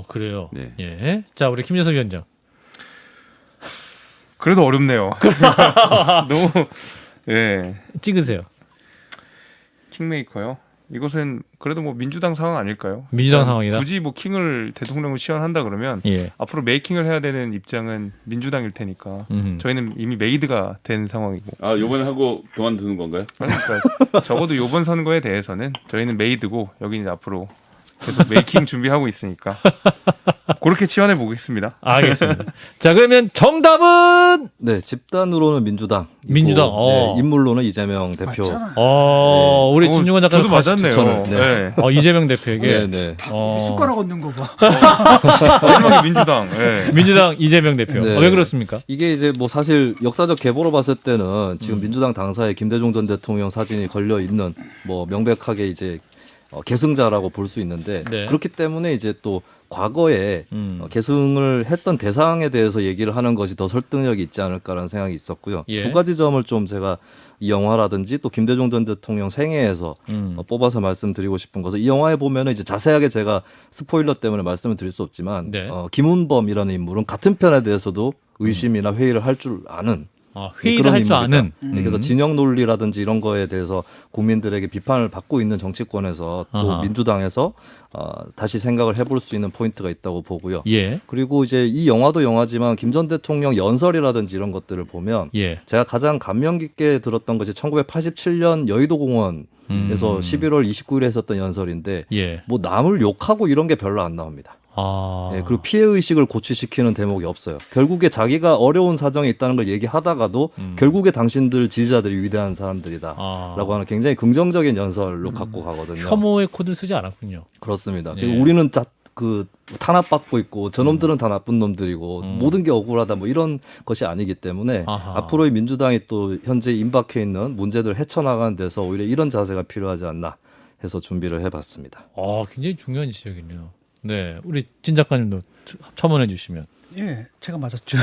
그래요. 네. 예. 자, 우리 김재석 위원장. 그래도 어렵네요. 너무 예. 찍으세요. 킹메이커요. 이것은 그래도 뭐 민주당 상황 아닐까요? 민주당 일단 상황이다? 굳이 뭐 킹을 대통령을 시연한다 그러면 예. 앞으로 메이킹을 해야 되는 입장은 민주당일 테니까 저희는 이미 메이드가 된 상황이고. 아, 요번에 하고 그만두는 건가요? 그러니까 적어도 이번 선거에 대해서는 저희는 메이드고 여기는 앞으로 계속 메이킹 준비하고 있으니까 그렇게 치환해 보겠습니다. 알겠습니다. 자, 그러면 정답은 네, 집단으로는 민주당. 민주당, 네, 인물로는 이재명 대표. 맞잖아. 우리 진중권 작가님 저도 맞았네요. 추천을, 네. 이재명 대표에게 네, 네. 숟가락 얹는 거 봐. 마지막에 민주당. 네. 민주당 이재명 대표. 네. 왜 그렇습니까? 이게 이제 뭐 사실 역사적 계보로 봤을 때는 지금 민주당 당사에 김대중 전 대통령 사진이 걸려 있는 뭐 명백하게 이제 계승자라고 볼 수 있는데 네. 그렇기 때문에 이제 또 과거에 계승을 했던 대상에 대해서 얘기를 하는 것이 더 설득력이 있지 않을까라는 생각이 있었고요. 예. 두 가지 점을 좀 제가 이 영화라든지 또 김대중 전 대통령 생애에서 뽑아서 말씀드리고 싶은 것은 이 영화에 보면은 이제 자세하게 제가 스포일러 때문에 말씀을 드릴 수 없지만 네. 김은범이라는 인물은 같은 편에 대해서도 의심이나 회의를 할 줄 아는 회의를 그런 할 줄 인물이다. 아는. 네, 그래서 진영 논리라든지 이런 거에 대해서 국민들에게 비판을 받고 있는 정치권에서 또 아하. 민주당에서 다시 생각을 해볼 수 있는 포인트가 있다고 보고요. 예. 그리고 이제 이 영화도 영화지만 김 전 대통령 연설이라든지 이런 것들을 보면 예. 제가 가장 감명 깊게 들었던 것이 1987년 여의도 공원에서 11월 29일에 했었던 연설인데 예. 뭐 남을 욕하고 이런 게 별로 안 나옵니다. 네, 그리고 피해 의식을 고취시키는 대목이 없어요. 결국에 자기가 어려운 사정에 있다는 걸 얘기하다가도 결국에 당신들 지지자들이 위대한 사람들이다라고 하는 굉장히 긍정적인 연설로 갖고 가거든요. 혐오의 코드를 쓰지 않았군요. 그렇습니다. 예. 그리고 우리는 탄압받고 있고 저놈들은 다 나쁜 놈들이고 모든 게 억울하다 뭐 이런 것이 아니기 때문에 아하. 앞으로의 민주당이 또 현재 임박해 있는 문제들을 헤쳐나가는 데서 오히려 이런 자세가 필요하지 않나 해서 준비를 해봤습니다. 굉장히 중요한 지적이네요. 네, 우리 진 작가님도 첨언해 주시면. 예, 제가 맞았죠.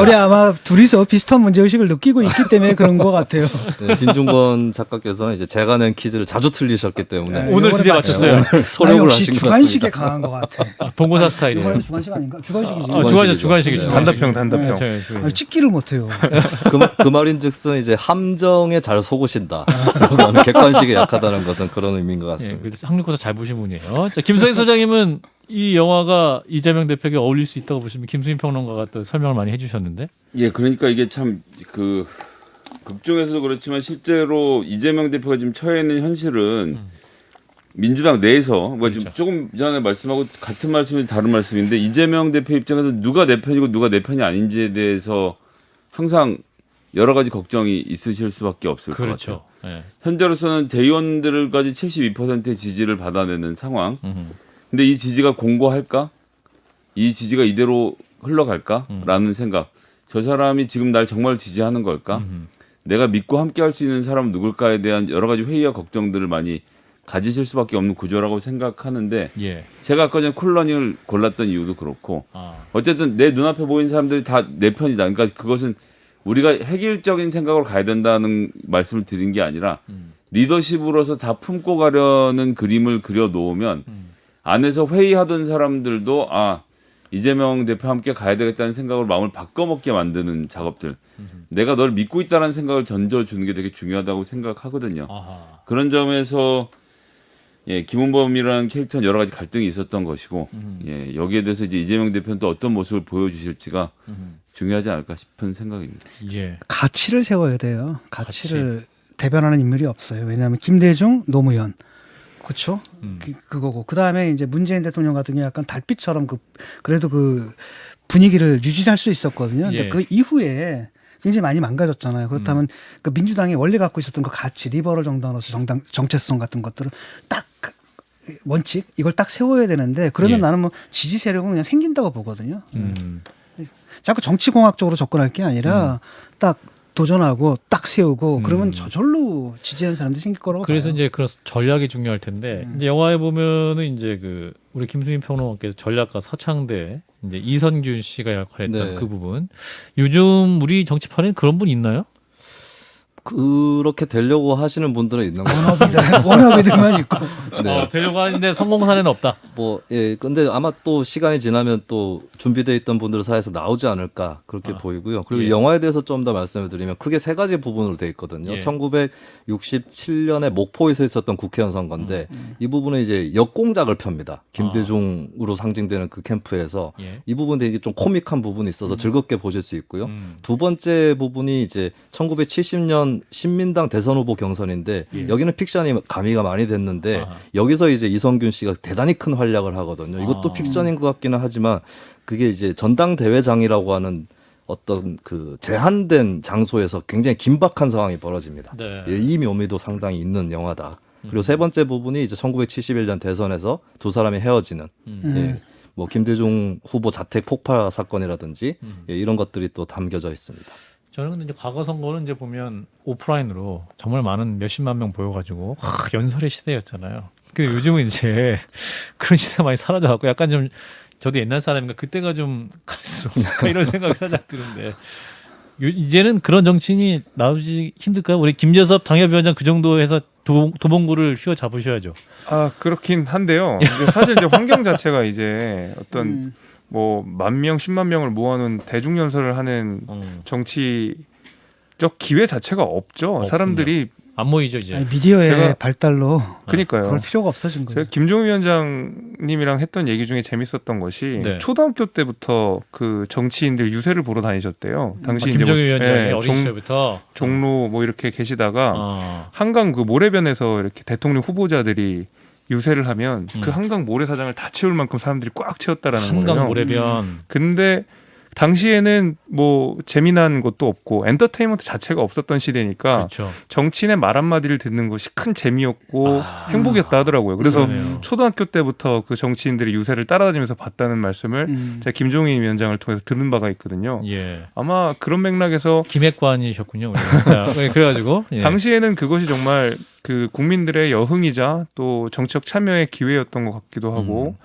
우리 아마 둘이서 비슷한 문제의식을 느끼고 있기 때문에 그런 것 같아요. 네, 진중권 작가께서는 이제 제가 낸 퀴즈를 자주 틀리셨기 때문에 네, 오늘 이번에 드디어 맞췄어요. 맞췄어요. 오늘 소력을 역시 하신 것 주관식에 같습니다. 강한 것 같아. 본고사 스타일이에요. 이번에 주관식 아닌가? 주관식이지. 주관식이죠. 네. 단답형. 아니, 찍기를 못해요. 그 말인즉슨 이제 함정에 잘 속으신다라고 하는 객관식에 약하다는 것은 그런 의미인 것 예, 같습니다. 그래서 학력고사 잘 보신 분이에요. 자, 김성희 소장님은 이 영화가 이재명 대표에게 어울릴 수 있다고 보시면 김수민 평론가가 또 설명을 많이 해주셨는데. 예, 그러니까 이게 참 그 극중에서도 그렇지만 실제로 이재명 대표가 지금 처해 있는 현실은 민주당 내에서 뭐 그렇죠. 지금 조금 전에 말씀하고 같은 말씀인지 다른 말씀인데 이재명 대표 입장에서 누가 내 편이고 누가 내 편이 아닌지에 대해서 항상 여러 가지 걱정이 있으실 수밖에 없을 것 같아요. 그렇죠. 예. 현재로서는 대의원들까지 72%의 지지를 받아내는 상황. 근데 이 지지가 공고할까? 이 지지가 이대로 흘러갈까?라는 생각. 저 사람이 지금 날 정말 지지하는 걸까? 내가 믿고 함께할 수 있는 사람은 누굴까에 대한 여러 가지 회의와 걱정들을 많이 가지실 수밖에 없는 구조라고 생각하는데 예. 제가 아까 전에 쿨러닝을 골랐던 이유도 그렇고 어쨌든 내 눈앞에 보이는 사람들이 다 내 편이다. 그러니까 그것은 우리가 획일적인 생각으로 가야 된다는 말씀을 드린 게 아니라 리더십으로서 다 품고 가려는 그림을 그려놓으면 안에서 회의하던 사람들도 이재명 대표 함께 가야 되겠다는 생각으로 마음을 바꿔먹게 만드는 작업들. 내가 널 믿고 있다는 생각을 던져주는 게 되게 중요하다고 생각하거든요. 그런 점에서 예, 김은범이라는 캐릭터는 여러 가지 갈등이 있었던 것이고 예, 여기에 대해서 이제 이재명 대표는 또 어떤 모습을 보여주실지가 중요하지 않을까 싶은 생각입니다. 예. 가치를 세워야 돼요. 가치를 대변하는 인물이 없어요. 왜냐하면 김대중, 노무현. 그렇죠. 그거고 그 다음에 이제 문재인 대통령 같은 경우 약간 달빛처럼 그래도 그 분위기를 유지할 수 있었거든요. 근데 예. 그 이후에 굉장히 많이 망가졌잖아요. 그렇다면 그 민주당이 원래 갖고 있었던 그 가치, 리버럴 정당으로서 정체성 같은 것들을 딱 원칙 이걸 딱 세워야 되는데 그러면 예. 나는 뭐 지지 세력은 그냥 생긴다고 보거든요. 자꾸 정치공학적으로 접근할 게 아니라 딱 도전하고 딱 세우고 그러면 저절로 지지하는 사람들이 생길 거라고 그래서 봐요. 이제 그런 전략이 중요할 텐데 이제 영화에 보면은 이제 그 우리 김수민 평론가께서 전략가 서창대 이제 이선균 씨가 역할했던 네. 그 부분 요즘 우리 정치판에 그런 분 있나요? 그렇게 되려고 하시는 분들은 있는 것 같아요. 워너비들만 있고 네. 되려고 하는데 성공 사례는 없다. 예, 근데 아마 또 시간이 지나면 또 준비되어 있던 분들 사이에서 나오지 않을까 그렇게 보이고요. 그리고 예. 영화에 대해서 좀 더 말씀을 드리면 크게 세 가지 부분으로 되어 있거든요. 예. 1967년에 목포에서 있었던 국회의원 선거인데 이 부분은 이제 역공작을 펴니다. 김대중으로 상징되는 그 캠프에서 예. 이 부분에 이게 좀 코믹한 부분이 있어서 즐겁게 보실 수 있고요. 음. 두 번째 부분이 이제 1970년 신민당 대선 후보 경선인데 여기는 픽션이 가미가 많이 됐는데 아하. 여기서 이제 이성균 씨가 대단히 큰 활약을 하거든요. 이것도 아. 픽션인 것 같기는 하지만 그게 이제 전당대회장이라고 하는 어떤 그 제한된 장소에서 굉장히 긴박한 상황이 벌어집니다. 네. 예, 이 묘미도 상당히 있는 영화다. 그리고 세 번째 부분이 이제 1971년 대선에서 두 사람이 헤어지는 예, 뭐 김대중 후보 자택 폭파 사건이라든지 예, 이런 것들이 또 담겨져 있습니다. 저는 근데 이제 과거 선거는 이제 보면 오프라인으로 정말 많은 몇십만 명 보여가지고 연설의 시대였잖아요. 근데 요즘은 이제 그런 시대가 많이 사라져갖고 약간 좀 저도 옛날 사람인가 그때가 좀 갈수록 이런 생각이 살짝 드는데 이제는 그런 정치인이 나오지 힘들까요? 우리 김재섭 당협위원장 그 정도 해서 도봉구를 휘어 잡으셔야죠. 아 그렇긴 한데요. 근데 사실 이제 환경 자체가 이제 어떤 뭐 10,000명, 10만 명을 모아놓은 대중 연설을 하는 정치적 기회 자체가 없죠. 없군요. 사람들이 안 모이죠 이제. 아니, 미디어의 제가- 발달로 그러니까요. 그럴 필요가 없어진 제가 거예요. 김종인 위원장님이랑 했던 얘기 중에 재밌었던 것이 네. 초등학교 때부터 그 정치인들 유세를 보러 다니셨대요. 당시 이제 김정일 뭐, 위원장이 예, 어린 시절부터 종로 뭐 이렇게 계시다가 아, 한강 그 모래변에서 이렇게 대통령 후보자들이 유세를 하면 그 한강 모래사장을 다 채울 만큼 사람들이 꽉 채웠다라는 한강 거예요. 모래변. 근데 당시에는 뭐 재미난 것도 없고 엔터테인먼트 자체가 없었던 시대니까 그렇죠. 정치인의 말 한마디를 듣는 것이 큰 재미였고 행복이었다 하더라고요. 그래서 그러네요. 초등학교 때부터 그 정치인들이 유세를 따라다니면서 봤다는 말씀을 제가 김종인 위원장을 통해서 들은 바가 있거든요. 예. 아마 그런 맥락에서 김핵관이셨군요. 우리. 자, 그래가지고 예. 당시에는 그것이 정말 그 국민들의 여흥이자 또 정치적 참여의 기회였던 것 같기도 하고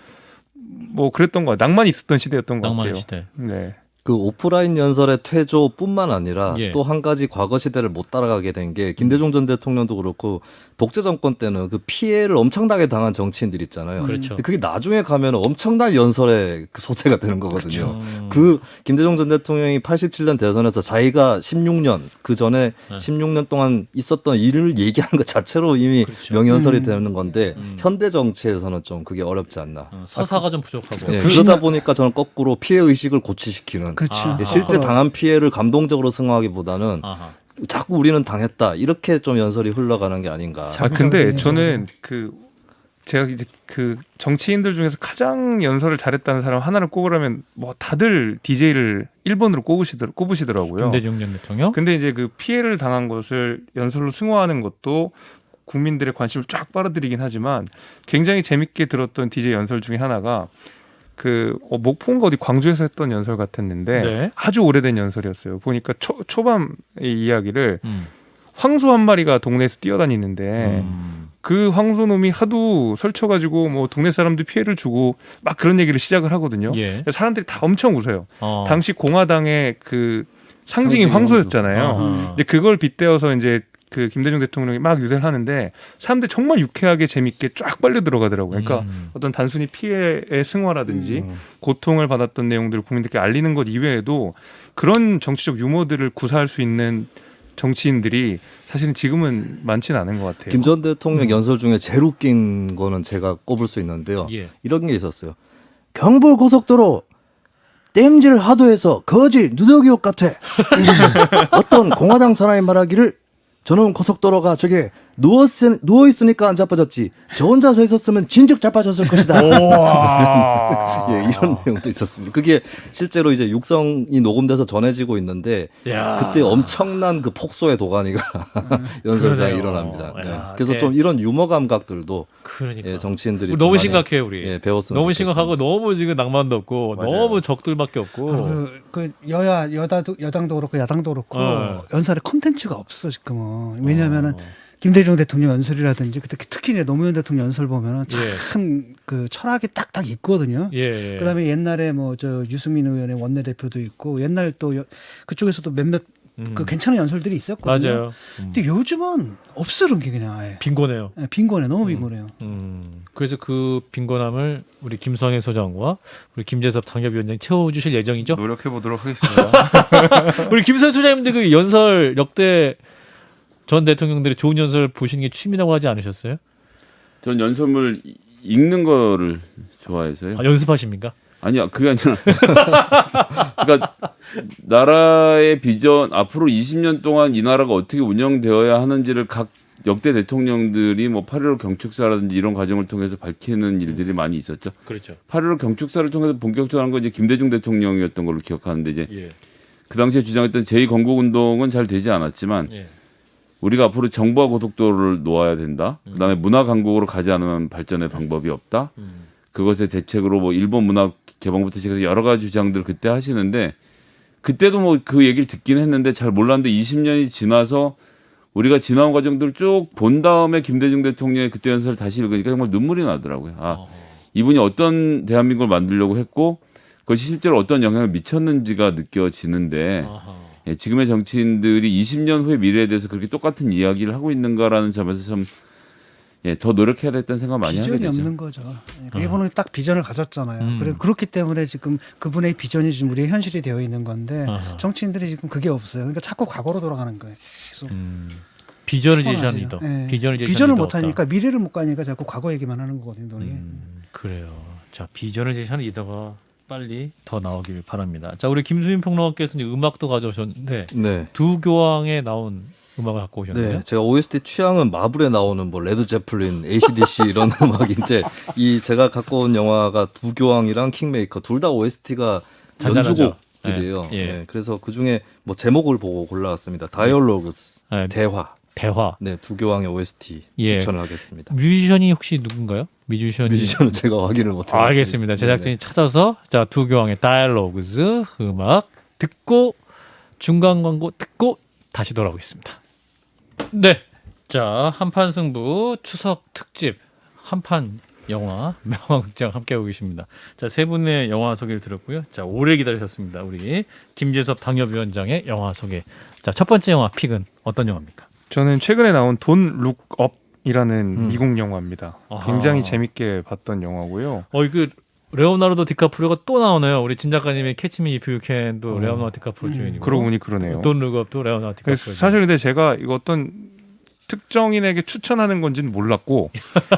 뭐 그랬던 거 낭만이 있었던 시대였던 것 낭만의 같아요. 시대. 네. 그 오프라인 연설의 퇴조뿐만 아니라 예. 또 한 가지 과거 시대를 못 따라가게 된 게 김대중 전 대통령도 그렇고 독재 정권 때는 그 피해를 엄청나게 당한 정치인들 있잖아요. 그렇죠. 근데 그게 나중에 가면 엄청난 연설의 그 소재가 되는 거거든요. 그렇죠. 그 김대중 전 대통령이 87년 대선에서 자기가 16년 그 전에 네. 16년 동안 있었던 일을 얘기하는 것 자체로 이미 그렇죠. 명연설이 되는 건데 현대 정치에서는 좀 그게 어렵지 않나. 서사가 좀 부족하고. 예, 그러다 보니까 저는 거꾸로 피해 의식을 고취시키는 그렇죠. 아, 예, 실제 거꾸로. 당한 피해를 감동적으로 승화하기보다는 아하. 자꾸 우리는 당했다 이렇게 좀 연설이 흘러가는 게 아닌가. 아 근데 자부심이 저는 그 제가 이제 그 정치인들 중에서 가장 연설을 잘했다는 사람 하나를 꼽으라면 뭐 다들 DJ를 1번으로 꼽으시더라고요. 김대중 전 대통령. 근데 이제 그 피해를 당한 것을 연설로 승화하는 것도 국민들의 관심을 쫙 빨아들이긴 하지만 굉장히 재밌게 들었던 DJ 연설 중에 하나가 그 목포인가 어디 광주에서 했던 연설 같았는데 네. 아주 오래된 연설이었어요. 보니까 초반의 이야기를 음. 황소 한 마리가 동네에서 뛰어다니는데 그 황소놈이 하도 설쳐가지고 뭐 동네 사람들 피해를 주고 막 그런 얘기를 시작을 하거든요. 예. 사람들이 다 엄청 웃어요. 어. 당시 공화당의 그 상징이 상징이 황소였잖아요. 아하. 근데 그걸 빗대어서 이제 그 김대중 대통령이 막 유세를 하는데 사람들이 정말 유쾌하게 재밌게 쫙 빨려 들어가더라고요. 그러니까 어떤 단순히 피해의 승화라든지 고통을 받았던 내용들을 국민들께 알리는 것 이외에도 그런 정치적 유머들을 구사할 수 있는 정치인들이 사실은 지금은 많지는 않은 것 같아요. 김 전 대통령 연설 중에 제일 웃긴 거는 제가 꼽을 수 있는데요. 예. 이런 게 있었어요. 경부고속도로 땜질 하도 해서 거지 누더기옷 같아. 어떤 공화당 사람이 말하기를 저는 고속도로가 저게 누워 있으니까 안 자빠졌지. 저 혼자 서 있었으면 진즉 자빠졌을 것이다. 예, 이런 내용도 있었습니다. 그게 실제로 이제 육성이 녹음돼서 전해지고 있는데 야. 그때 엄청난 그 폭소의 도가니가 연설장에 그러네요. 일어납니다. 예. 야, 그래서 네. 좀 이런 유머 감각들도 그러니까. 예, 정치인들이 너무 많이, 심각해요 우리. 예, 배웠으면 너무 좋겠습니다. 심각하고 너무 지금 낭만도 없고 맞아요. 너무 적들밖에 없고. 그 여당도 그렇고 야당도 그렇고 연설에 콘텐츠가 없어 지금은. 왜냐하면은 김대중 대통령 연설이라든지 특히 이제 노무현 대통령 연설 보면은 참 그 철학이 딱딱 있거든요. 예. 그다음에 옛날에 뭐 저 유승민 의원의 원내대표도 있고 옛날 또 그쪽에서도 몇몇 그 괜찮은 연설들이 있었거든요. 맞아요. 근데 요즘은 없어 그런 게 그냥 아예. 빈곤해요. 예, 빈곤해 너무 빈곤해요. 그래서 그 빈곤함을 우리 김성애 소장과 우리 김재섭 당협위원장이 채워주실 예정이죠. 노력해 보도록 하겠습니다. 우리 김성애 소장님도 그 연설 역대 전 대통령들의 좋은 연설 보시는 게 취미라고 하지 않으셨어요? 전 연설문 읽는 거를 좋아해서요. 아, 연습하십니까? 아니요, 그게 아니라. 그러니까 나라의 비전 앞으로 20년 동안 이 나라가 어떻게 운영되어야 하는지를 각 역대 대통령들이 뭐 8.15 경축사라든지 이런 과정을 통해서 밝히는 일들이 많이 있었죠. 그렇죠. 8.15 경축사를 통해서 본격적으로 한 건 이제 김대중 대통령이었던 걸로 기억하는데 이제 예. 그 당시에 주장했던 제2건국운동은 잘 되지 않았지만 예. 우리가 앞으로 정부와 고속도로를 놓아야 된다. 그다음에 문화 강국으로 가지 않으면 발전의 방법이 없다. 그것의 대책으로 뭐 일본 문화 개방부터 시작해서 여러 가지 주장들을 그때 하시는데 그때도 뭐 그 얘기를 듣긴 했는데 잘 몰랐는데 20년이 지나서 우리가 지나온 과정들을 쭉 본 다음에 김대중 대통령의 그때 연설을 다시 읽으니까 정말 눈물이 나더라고요. 아, 이분이 어떤 대한민국을 만들려고 했고 그것이 실제로 어떤 영향을 미쳤는지가 느껴지는데 예, 지금의 정치인들이 20년 후의 미래에 대해서 그렇게 똑같은 이야기를 하고 있는가라는 점에서 좀 예, 더 노력해야 됐다는 생각 많이 하게 비전이 되죠. 없는 거죠. 일본은 딱 비전을 가졌잖아요. 그렇기 때문에 지금 그분의 비전이 지금 우리의 현실이 되어 있는 건데 정치인들이 지금 그게 없어요. 그러니까 자꾸 과거로 돌아가는 거예요. 계속. 비전을 피곤하죠. 제시하는 리더. 예. 비전을 제시하는 비전을 리더 못 하니까 없다. 미래를 못 가니까 자꾸 과거 얘기만 하는 거거든요. 논의. 그래요. 자, 비전을 제시하는 리더가 빨리 더 나오길 바랍니다. 자, 우리 김수민 평론가께서 이제 음악도 가져오셨는데 네. 두 교황에 나온 음악을 갖고 오셨네요. 네, 제가 OST 취향은 마블에 나오는 뭐 레드 제플린, AC/DC 이런 음악인데 이 제가 갖고 온 영화가 두 교황이랑 킹메이커 둘 다 OST가 잔잔하죠. 연주곡들이에요. 예. 네, 그래서 그 중에 뭐 제목을 보고 골라왔습니다. 다이얼로그스, 네. 대화. 대화. 네, 두 교황의 OST 예. 추천을 하겠습니다. 뮤지션이 혹시 누군가요? 뮤지션은 제가 확인을 못해요. 알겠습니다. 제작진이 찾아서 자, 두 교황의 다이얼로그스 음악 듣고 중간 광고 듣고 다시 돌아오겠습니다. 네. 자, 한판 승부 추석 특집 한판 영화 명화극장 함께하고 계십니다. 자, 세 분의 영화 소개를 들었고요. 자, 오래 기다리셨습니다. 우리 김재섭 당협위원장의 영화 소개. 자, 첫 번째 영화 픽은 어떤 영화입니까? 저는 최근에 나온 돈 룩업이라는 미국 영화입니다. 아하. 굉장히 재밌게 봤던 영화고요. 그 레오나르도 디카프리오가 또 나오네요. 우리 진 작가님의 캐치미 이프 유 캔도 레오나르도 디카프리오 주연이고. 그러고 보니 그러네요. 돈 룩업도 레오나르도 디카프리오. 그래서 사실 근데 제가 이거 어떤 특정인에게 추천하는 건지는 몰랐고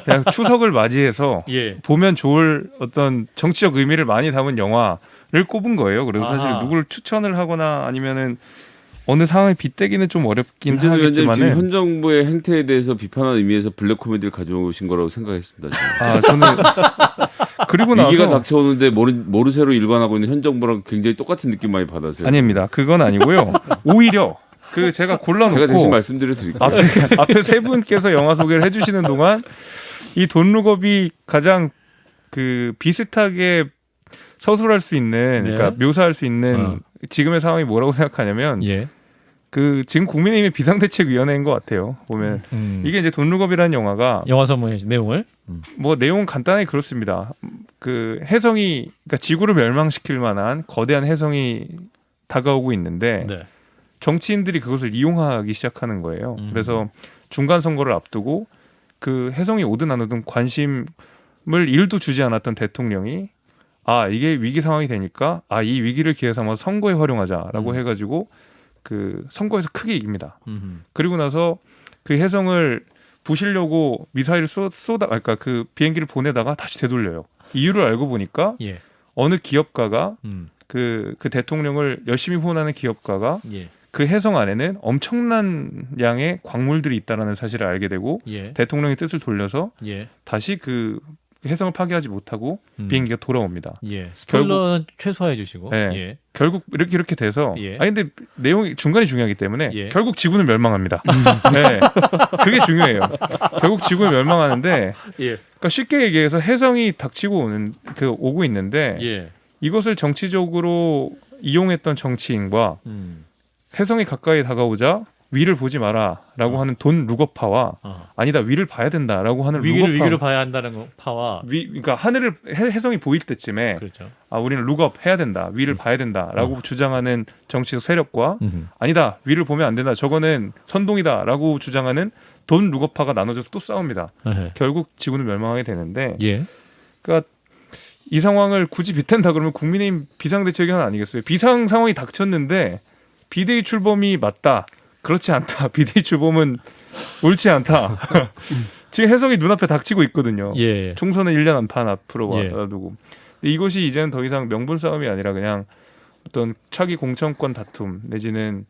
그냥 추석을 맞이해서 예. 보면 좋을 어떤 정치적 의미를 많이 담은 영화를 꼽은 거예요. 그래서 사실 아하. 누구를 추천을 하거나 아니면은 어느 상황에 빗대기는 좀 어렵긴 김재섭 위원장님 지금 하겠지만은 현 정부의 행태에 대해서 비판하는 의미에서 블랙 코미디를 가져오신 거라고 생각했습니다. 저는. 저는 그리고 위기가 나서 닥쳐오는데 모르쇠로 일관하고 있는 현 정부랑 굉장히 똑같은 느낌 많이 받았어요. 아닙니다. 그건 아니고요. 오히려 그 제가 골라놓고 제가 대신 말씀드려 드릴게요. 앞에 세 분께서 영화 소개를 해주시는 동안 이 돈 룩업이 가장 그 비슷하게 서술할 수 있는, 네. 그러니까 묘사할 수 있는 지금의 상황이 뭐라고 생각하냐면 예. 그 지금 국민의힘의 비상대책위원회인 것 같아요. 보면 이게 이제 돈 룩업이라는 영화가 영화 선물의 내용을 뭐 내용은 간단하게 그렇습니다. 그 해성이 그러니까 지구를 멸망시킬 만한 거대한 해성이 다가오고 있는데 네. 정치인들이 그것을 이용하기 시작하는 거예요. 그래서 중간 선거를 앞두고 그 해성이 오든 안 오든 관심을 1도 주지 않았던 대통령이 이게 위기 상황이 되니까 이 위기를 기회 삼아서 선거에 활용하자라고 해가지고 그 선거에서 크게 이깁니다. 그리고 나서 그 해성을 부시려고 미사일을 그러니까 그 비행기를 보내다가 다시 되돌려요. 이유를 알고 보니까 예. 어느 기업가가 그 대통령을 열심히 후원하는 기업가가 예. 그 해성 안에는 엄청난 양의 광물들이 있다라는 사실을 알게 되고 예. 대통령의 뜻을 돌려서 예. 다시 그 해성을 파괴하지 못하고 비행기가 돌아옵니다. 예. 스포일러는 최소화해 주시고. 네. 예. 결국 이렇게 돼서 예. 아니 근데 내용이 중간이 중요하기 때문에 예. 결국 지구는 멸망합니다. 네. 그게 중요해요. 결국 지구는 멸망하는데 예. 그러니까 쉽게 얘기해서 해성이 오고 있는데 예. 이것을 정치적으로 이용했던 정치인과 해성이 가까이 다가오자 위를 보지 마라라고 하는 돈 루거파와 아니다 위를 봐야 된다라고 하는 위기를 봐야 한다는 거 파와 그러니까 하늘을 해성이 보일 때쯤에 그렇죠. 우리는 룩업 해야 된다 위를 봐야 된다라고 주장하는 정치적 세력과 아니다 위를 보면 안 된다 저거는 선동이다라고 주장하는 돈 루거파가 나눠져서 또 싸웁니다. 예. 결국 지구는 멸망하게 되는데 예. 그러니까 이 상황을 굳이 빗댄다 그러면 국민의힘 비상대책위원 아니겠어요? 비상 상황이 닥쳤는데 비대위 출범이 맞다. 그렇지 않다. 비대위 출범은 옳지 않다. 지금 해석이 눈앞에 닥치고 있거든요. 예. 총선은 1년 안판 앞으로 예. 와두고. 근데 이것이 이제는 더 이상 명분 싸움이 아니라 그냥 어떤 차기 공천권 다툼 내지는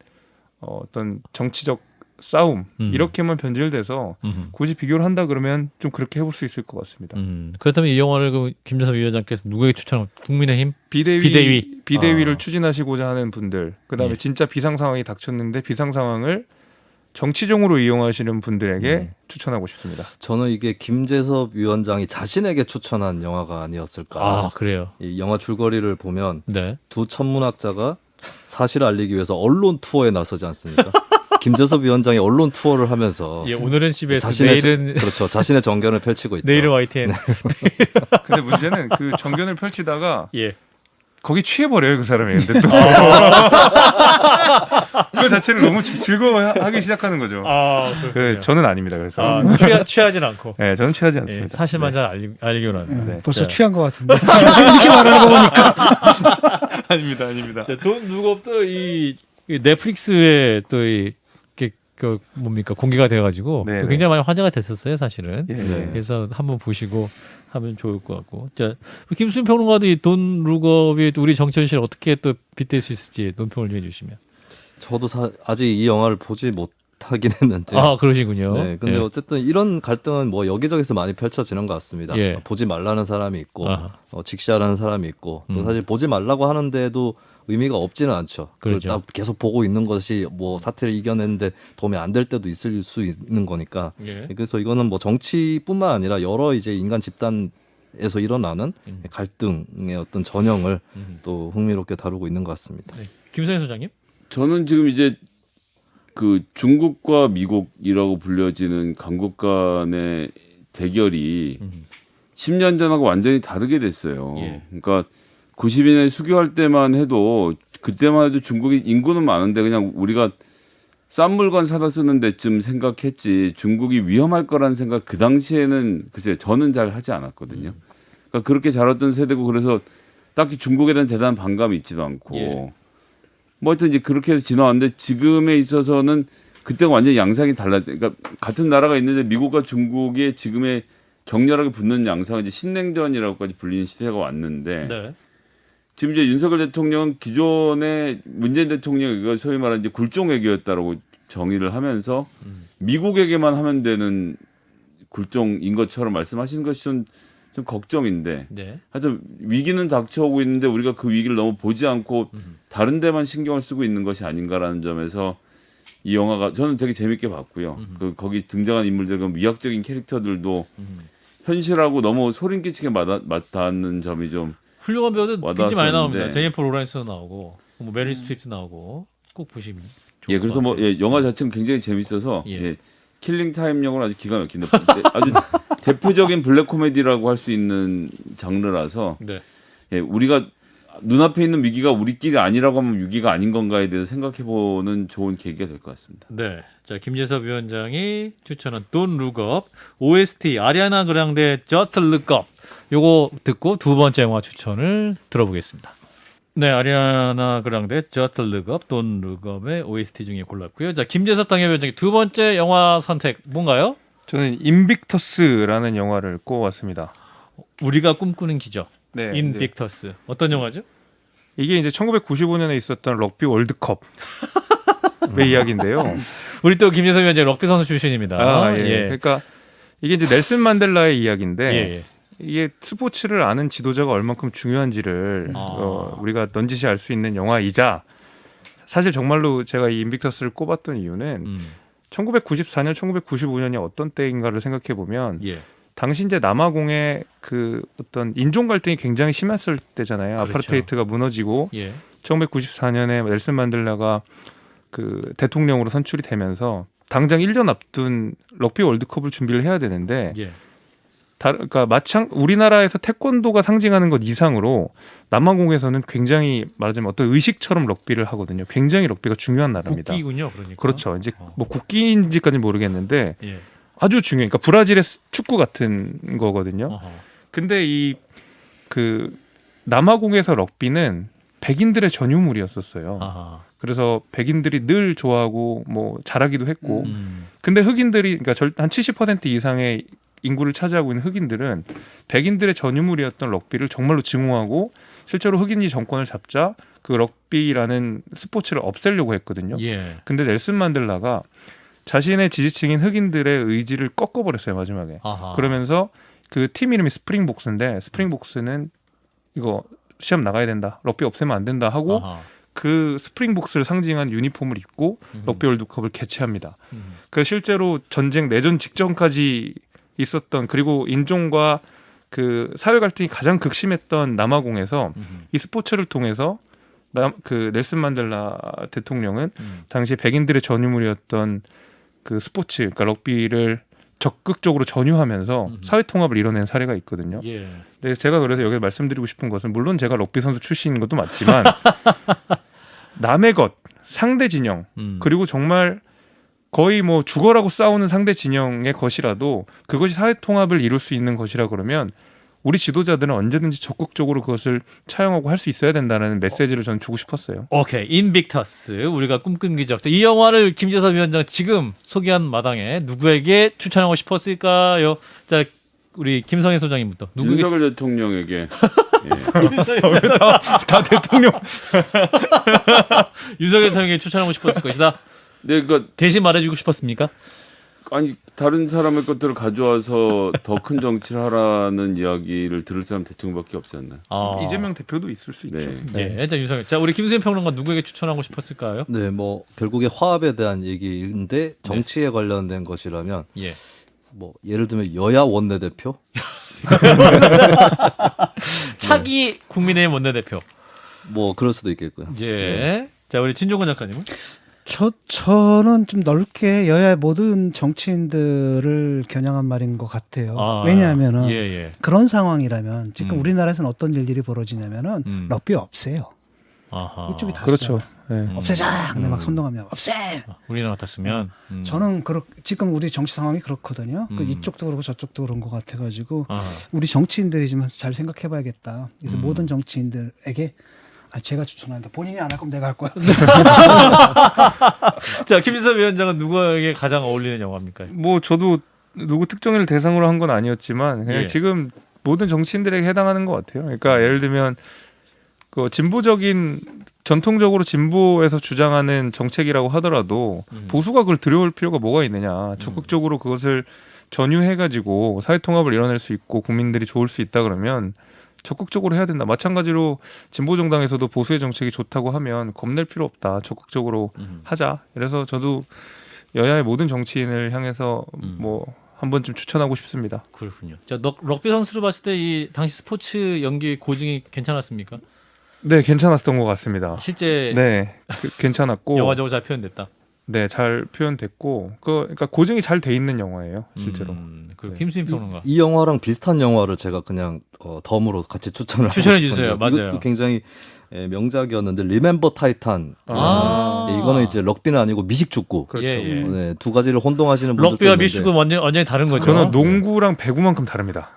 어떤 정치적 싸움 이렇게만 변질돼서 굳이 비교를 한다 그러면 좀 그렇게 해볼 수 있을 것 같습니다. 그렇다면 이 영화를 그 김재섭 위원장께서 누구에게 추천하고 국민의힘 비대위를 비대위. 추진하시고자 하는 분들, 그다음에 예. 진짜 비상 상황이 닥쳤는데 비상 상황을 정치적으로 이용하시는 분들에게 추천하고 싶습니다. 저는 이게 김재섭 위원장이 자신에게 추천한 영화가 아니었을까. 아 그래요. 이 영화 줄거리를 보면 네. 두 천문학자가 사실을 알리기 위해서 언론 투어에 나서지 않습니까? 김재섭 위원장이 언론 투어를 하면서 예, 오늘은 CBS, 자신의 내일은 그렇죠. 자신의 정견을 펼치고 있죠. 내일은 YTN. 근데 문제는 그 정견을 펼치다가 예. 거기 취해버려요 그 사람이. 근데 또 그거 자체를 너무 즐거워하기 시작하는 거죠. 저는 아닙니다. 그래서 취하진 않고. 네, 저는 취하지 예, 않습니다. 사실만 잘 알기로 합니다. 네. 벌써 자. 취한 것 같은데 이렇게 말하는 거 보니까 아닙니다. 자, 돈 누겁도 이 넷플릭스에 또이 그 뭡니까 공개가 돼가지고 네, 굉장히 많이 화제가 됐었어요 사실은. 예, 네. 그래서 한번 보시고 하면 좋을 것 같고. 자, 김수민 평론가도 이 돈 룩업이 우리 정치 현실 어떻게 또 빗댈 수 있을지 논평을 좀 해주시면. 저도 아직 이 영화를 보지 못하긴 했는데. 아 그러시군요. 네, 근데 예. 어쨌든 이런 갈등은 뭐 여기저기서 많이 펼쳐지는 것 같습니다. 예. 보지 말라는 사람이 있고, 아하. 직시하라는 사람이 있고, 또 음. 사실 보지 말라고 하는데도 의미가 없지는 않죠. 그렇죠. 딱 계속 보고 있는 것이 뭐 사태를 이겨내는데 도움이 안 될 때도 있을 수 있는 거니까. 예. 그래서 이거는 뭐 정치뿐만 아니라 여러 이제 인간 집단에서 일어나는 갈등의 어떤 전형을 또 흥미롭게 다루고 있는 것 같습니다. 네. 김선희 소장님? 저는 지금 이제 그 중국과 미국이라고 불려지는 강국 간의 대결이 10년 전하고 완전히 다르게 됐어요. 예. 그러니까 90년에 수교할 때만 해도 그때만 해도 중국이 인구는 많은데 그냥 우리가 싼 물건 사다 쓰는 데쯤 생각했지 중국이 위험할 거라는 생각 그 당시에는 글쎄 저는 잘 하지 않았거든요. 그러니까 그렇게 자랐던 세대고 그래서 딱히 중국에 대한 대단한 반감이 있지도 않고 예. 뭐 하여튼 이제 그렇게 해서 지나왔는데 지금에 있어서는 그때가 완전히 양상이 달라져. 그러니까 같은 나라가 있는데 미국과 중국의 지금의 격렬하게 붙는 양상은 이제 신냉전이라고까지 불리는 시대가 왔는데 네. 지금 이제 윤석열 대통령은 기존의 문재인 대통령이 이거 소위 말하는 이제 굴종 외교였다라고 정의를 하면서 미국에게만 하면 되는 굴종인 것처럼 말씀하시는 것이 좀 걱정인데 네. 하여튼 위기는 닥쳐오고 있는데 우리가 그 위기를 너무 보지 않고 다른 데만 신경을 쓰고 있는 것이 아닌가라는 점에서 이 영화가 저는 되게 재밌게 봤고요. 그 거기 등장한 인물들 그 위약적인 캐릭터들도 현실하고 너무 소름 끼치게 맞닿는 점이 좀 훌륭한 배우들 굉장히 많이 나옵니다. 와닿았었는데. 제니퍼 로렌스도 나오고 뭐 메릴 스트립도 나오고 꼭 보시면 좋을 예, 것 그래서 뭐 같아요. 예, 영화 자체는 굉장히 재밌어서 예. 예, 킬링 타임용으로 아주 기가 막힙니다. 아주 대표적인 블랙 코미디라고 할 수 있는 장르라서 네. 예, 우리가 눈앞에 있는 위기가 우리끼리 아니라고 하면 위기가 아닌 건가에 대해서 생각해보는 좋은 계기가 될 것 같습니다. 네. 자, 김재섭 위원장이 추천한 Don't Look Up OST 아리아나 그랑데 Just Look Up 요거 듣고 두 번째 영화 추천을 들어보겠습니다. 네, 아리아나 그랑데 Just Look Up, Don't Look Up의 OST 중에 골랐고요. 자, 김재섭 당협위원장의 두 번째 영화 선택 뭔가요? 저는 인빅터스라는 영화를 꼽았습니다. 우리가 꿈꾸는 기적. 네, 인빅터스. 어떤 영화죠? 이게 이제 1995년에 있었던 럭비 월드컵 이야기인데요. 우리 또 김재성 위원장 럭비 선수 출신입니다. 아, 예. 그러니까 이게 이제 넬슨 만델라의 이야기인데 예. 이게 스포츠를 아는 지도자가 얼만큼 중요한지를 우리가 넌지시 알 수 있는 영화이자 사실 정말로 제가 이 인빅터스를 꼽았던 이유는 1994년, 1995년이 어떤 때인가를 생각해 보면 예. 당시 이제 남아공의 그 어떤 인종 갈등이 굉장히 심했을 때잖아요. 그렇죠. 아파르테이트가 무너지고 예. 1994년에 넬슨 만델라가 그 대통령으로 선출이 되면서 당장 1년 앞둔 럭비 월드컵을 준비를 해야 되는데 예. 그러니까 우리나라에서 태권도가 상징하는 것 이상으로 남아공에서는 굉장히 말하자면 어떤 의식처럼 럭비를 하거든요. 굉장히 럭비가 중요한 나라입니다. 국기군요, 그러니까. 그렇죠. 이제 뭐 국기인지까지는 모르겠는데 예. 아주 중요해. 그러니까 브라질의 축구 같은 거거든요. 어허. 근데 이 그 남아공에서 럭비는 백인들의 전유물이었었어요. 아하. 그래서 백인들이 늘 좋아하고 뭐 잘하기도 했고, 음. 근데 흑인들이 그러니까 한 70% 이상의 인구를 차지하고 있는 흑인들은 백인들의 전유물이었던 럭비를 정말로 증오하고 실제로 흑인이 정권을 잡자 그 럭비라는 스포츠를 없애려고 했거든요. 예. 근데 넬슨 만델라가 자신의 지지층인 흑인들의 의지를 꺾어버렸어요 마지막에. 아하. 그러면서 그 팀 이름이 스프링복스인데 스프링복스는 이거 시험 나가야 된다. 럭비 없애면 안 된다 하고 아하. 그 스프링복스를 상징한 유니폼을 입고 럭비 월드컵을 개최합니다. 그 실제로 전쟁 내전 직전까지 있었던 그리고 인종과 그 사회 갈등이 가장 극심했던 남아공에서 이 스포츠를 통해서 그 넬슨 만델라 대통령은 당시 백인들의 전유물이었던 그 스포츠, 그러니까 럭비를 적극적으로 전유하면서 사회 통합을 이뤄낸 사례가 있거든요. 예. 네, 제가 그래서 여기 말씀드리고 싶은 것은 물론 제가 럭비 선수 출신인 것도 맞지만 남의 것, 상대 진영 그리고 정말 거의 뭐 죽어라고 싸우는 상대 진영의 것이라도 그것이 사회 통합을 이룰 수 있는 것이라 그러면 우리 지도자들은 언제든지 적극적으로 그것을 차용하고 할 수 있어야 된다는 메시지를 저는 주고 싶었어요. 오케이. 인빅터스. 우리가 꿈꾼 기적. 이 영화를 김재섭 위원장 지금 소개한 마당에 누구에게 추천하고 싶었을까요? 자, 우리 김성애 소장님부터. 누구에게? 윤석열 대통령에게 다 대통령. 윤석열 대통령에게 추천하고 싶었을 것이다. 네, 그러니까 대신 말해주고 싶었습니까? 아니 다른 사람의 것들을 가져와서 더 큰 정치를 하라는 이야기를 들을 사람 대통령밖에 없지 않나요? 이재명 대표도 있을 수 있죠. 네. 예, 자 윤석열. 자 우리 김수현 평론가 누구에게 추천하고 싶었을까요? 네, 뭐 결국에 화합에 대한 얘기인데 정치에 관련된 것이라면 예. 뭐 예를 들면 여야 원내대표 차기 국민의힘 원내대표. 뭐 그럴 수도 있겠고요. 예. 자 우리 진종건 작가님은? 저는 좀 넓게 여야의 모든 정치인들을 겨냥한 말인 것 같아요. 왜냐하면은 예, 예. 그런 상황이라면 지금 우리나라에서는 어떤 일들이 벌어지냐면은 럭비 없애요. 아하. 이쪽이 다 그렇죠. 네. 없애자. 근데 막 선동하면 없애. 우리나라 같았으면 저는 지금 우리 정치 상황이 그렇거든요. 그 이쪽도 그렇고 저쪽도 그런 것 같아가지고 아하. 우리 정치인들이 좀 잘 생각해봐야겠다. 그래서 모든 정치인들에게 제가 추천한다. 본인이 안 할 거면 내가 할 거야. 자 김진섭 위원장은 누구에게 가장 어울리는 영화입니까? 뭐 저도 누구 특정인을 대상으로 한 건 아니었지만 그냥 예. 지금 모든 정치인들에게 해당하는 것 같아요. 그러니까 예를 들면 그 진보적인 전통적으로 진보에서 주장하는 정책이라고 하더라도 보수가 그걸 들여올 필요가 뭐가 있느냐. 적극적으로 그것을 전유해가지고 사회 통합을 이뤄낼 수 있고 국민들이 좋을 수 있다 그러면 적극적으로 해야 된다. 마찬가지로 진보 정당에서도 보수의 정책이 좋다고 하면 겁낼 필요 없다. 적극적으로 하자. 그래서 저도 여야의 모든 정치인을 향해서 뭐 한 번쯤 추천하고 싶습니다. 그렇군요. 자 럭비 선수로 봤을 때 이 당시 스포츠 연기 고증이 괜찮았습니까? 네, 괜찮았던 것 같습니다. 실제 네, 괜찮았고 영화적으로 잘 표현됐다. 네, 잘 표현됐고 그러니까 고증이 잘 돼 있는 영화예요, 실제로. 그리고 김수인 평론가. 이 영화랑 비슷한 영화를 제가 그냥 덤으로 같이 추천을 추천해 하고 주세요. 싶은데 맞아요. 이것도 굉장히 명작이었는데 리멤버 타이탄. 이거는 이제 럭비는 아니고 미식축구. 그렇죠. 예, 예. 네, 두 가지를 혼동하시는 분들도 럭비와 있는데 미식은 완전히 다른 거죠. 저는 농구랑 배구만큼 다릅니다.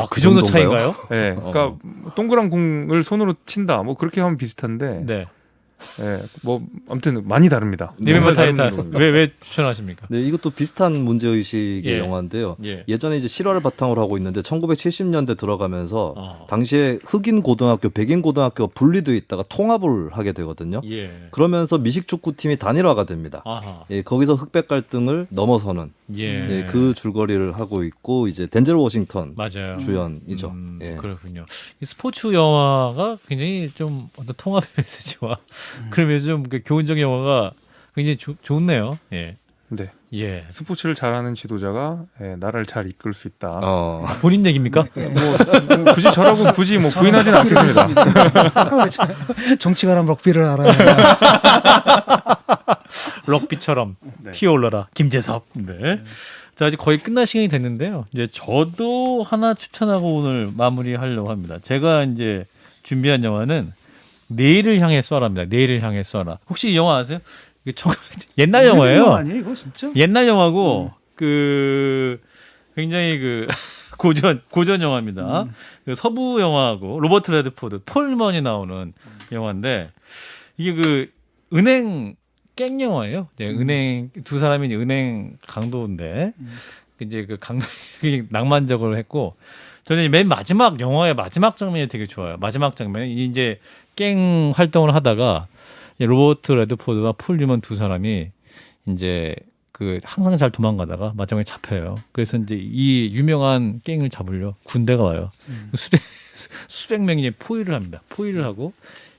그 정도 정도인가요? 차이인가요? 네, 그러니까 동그란 공을 손으로 친다. 뭐 그렇게 하면 비슷한데 네. 예, 뭐 아무튼 많이 다릅니다. 리멤버 정말 다른 타이탄 운동입니다. 왜 추천하십니까? 네, 이것도 비슷한 문제 의식의 예. 영화인데요. 예. 예전에 이제 실화를 바탕으로 하고 있는데 1970년대 들어가면서 아. 당시에 흑인 고등학교, 백인 고등학교가 분리되어 있다가 통합을 하게 되거든요. 예. 그러면서 미식 축구팀이 단일화가 됩니다. 아하. 예, 거기서 흑백 갈등을 넘어서는 예. 예, 그 줄거리를 하고 있고 이제 덴젤 워싱턴 맞아요. 주연이죠. 예. 그렇군요. 이 스포츠 영화가 굉장히 좀 어떤 통합의 메시지와 그러면서 좀 교훈적인 영화가 굉장히 좋네요. 예. 네. 예. 스포츠를 잘하는 지도자가 예, 나라를 잘 이끌 수 있다. 본인 얘기입니까? 뭐 굳이 저라고 굳이 뭐 부인하지는 않겠습니다. 아까 그랬잖아요. 정치가람 럭비를 알아야 럭비처럼 네. 튀어올라라 김재섭. 네. 자 이제 거의 끝날 시간이 됐는데요. 이제 저도 하나 추천하고 오늘 마무리하려고 합니다. 제가 이제 준비한 영화는 내일을 향해 쏴라입니다. 내일을 향해 쏴라. 혹시 이 영화 아세요? 이게 옛날 영화예요. 아니에요, 이거 진짜? 옛날 영화고 그 굉장히 그 고전 영화입니다. 그 서부 영화하고 로버트 레드포드, 폴 머니 나오는 영화인데 이게 그 은행 깽 영화예요. 네, 은행 두 사람이 이제 은행 강도인데 이제 그 강도이 낭만적으로 했고 저는 맨 마지막 영화의 마지막 장면이 되게 좋아요. 마지막 장면이 이제 깽 활동을 하다가 로버트 레드포드와 폴 뉴먼 두 사람이 이제 그 항상 잘 도망가다가 마지막에 잡혀요. 그래서 이제 이 유명한 갱을 잡으려 군대가 와요. 수백 명이 포위를 합니다. 포위를 하고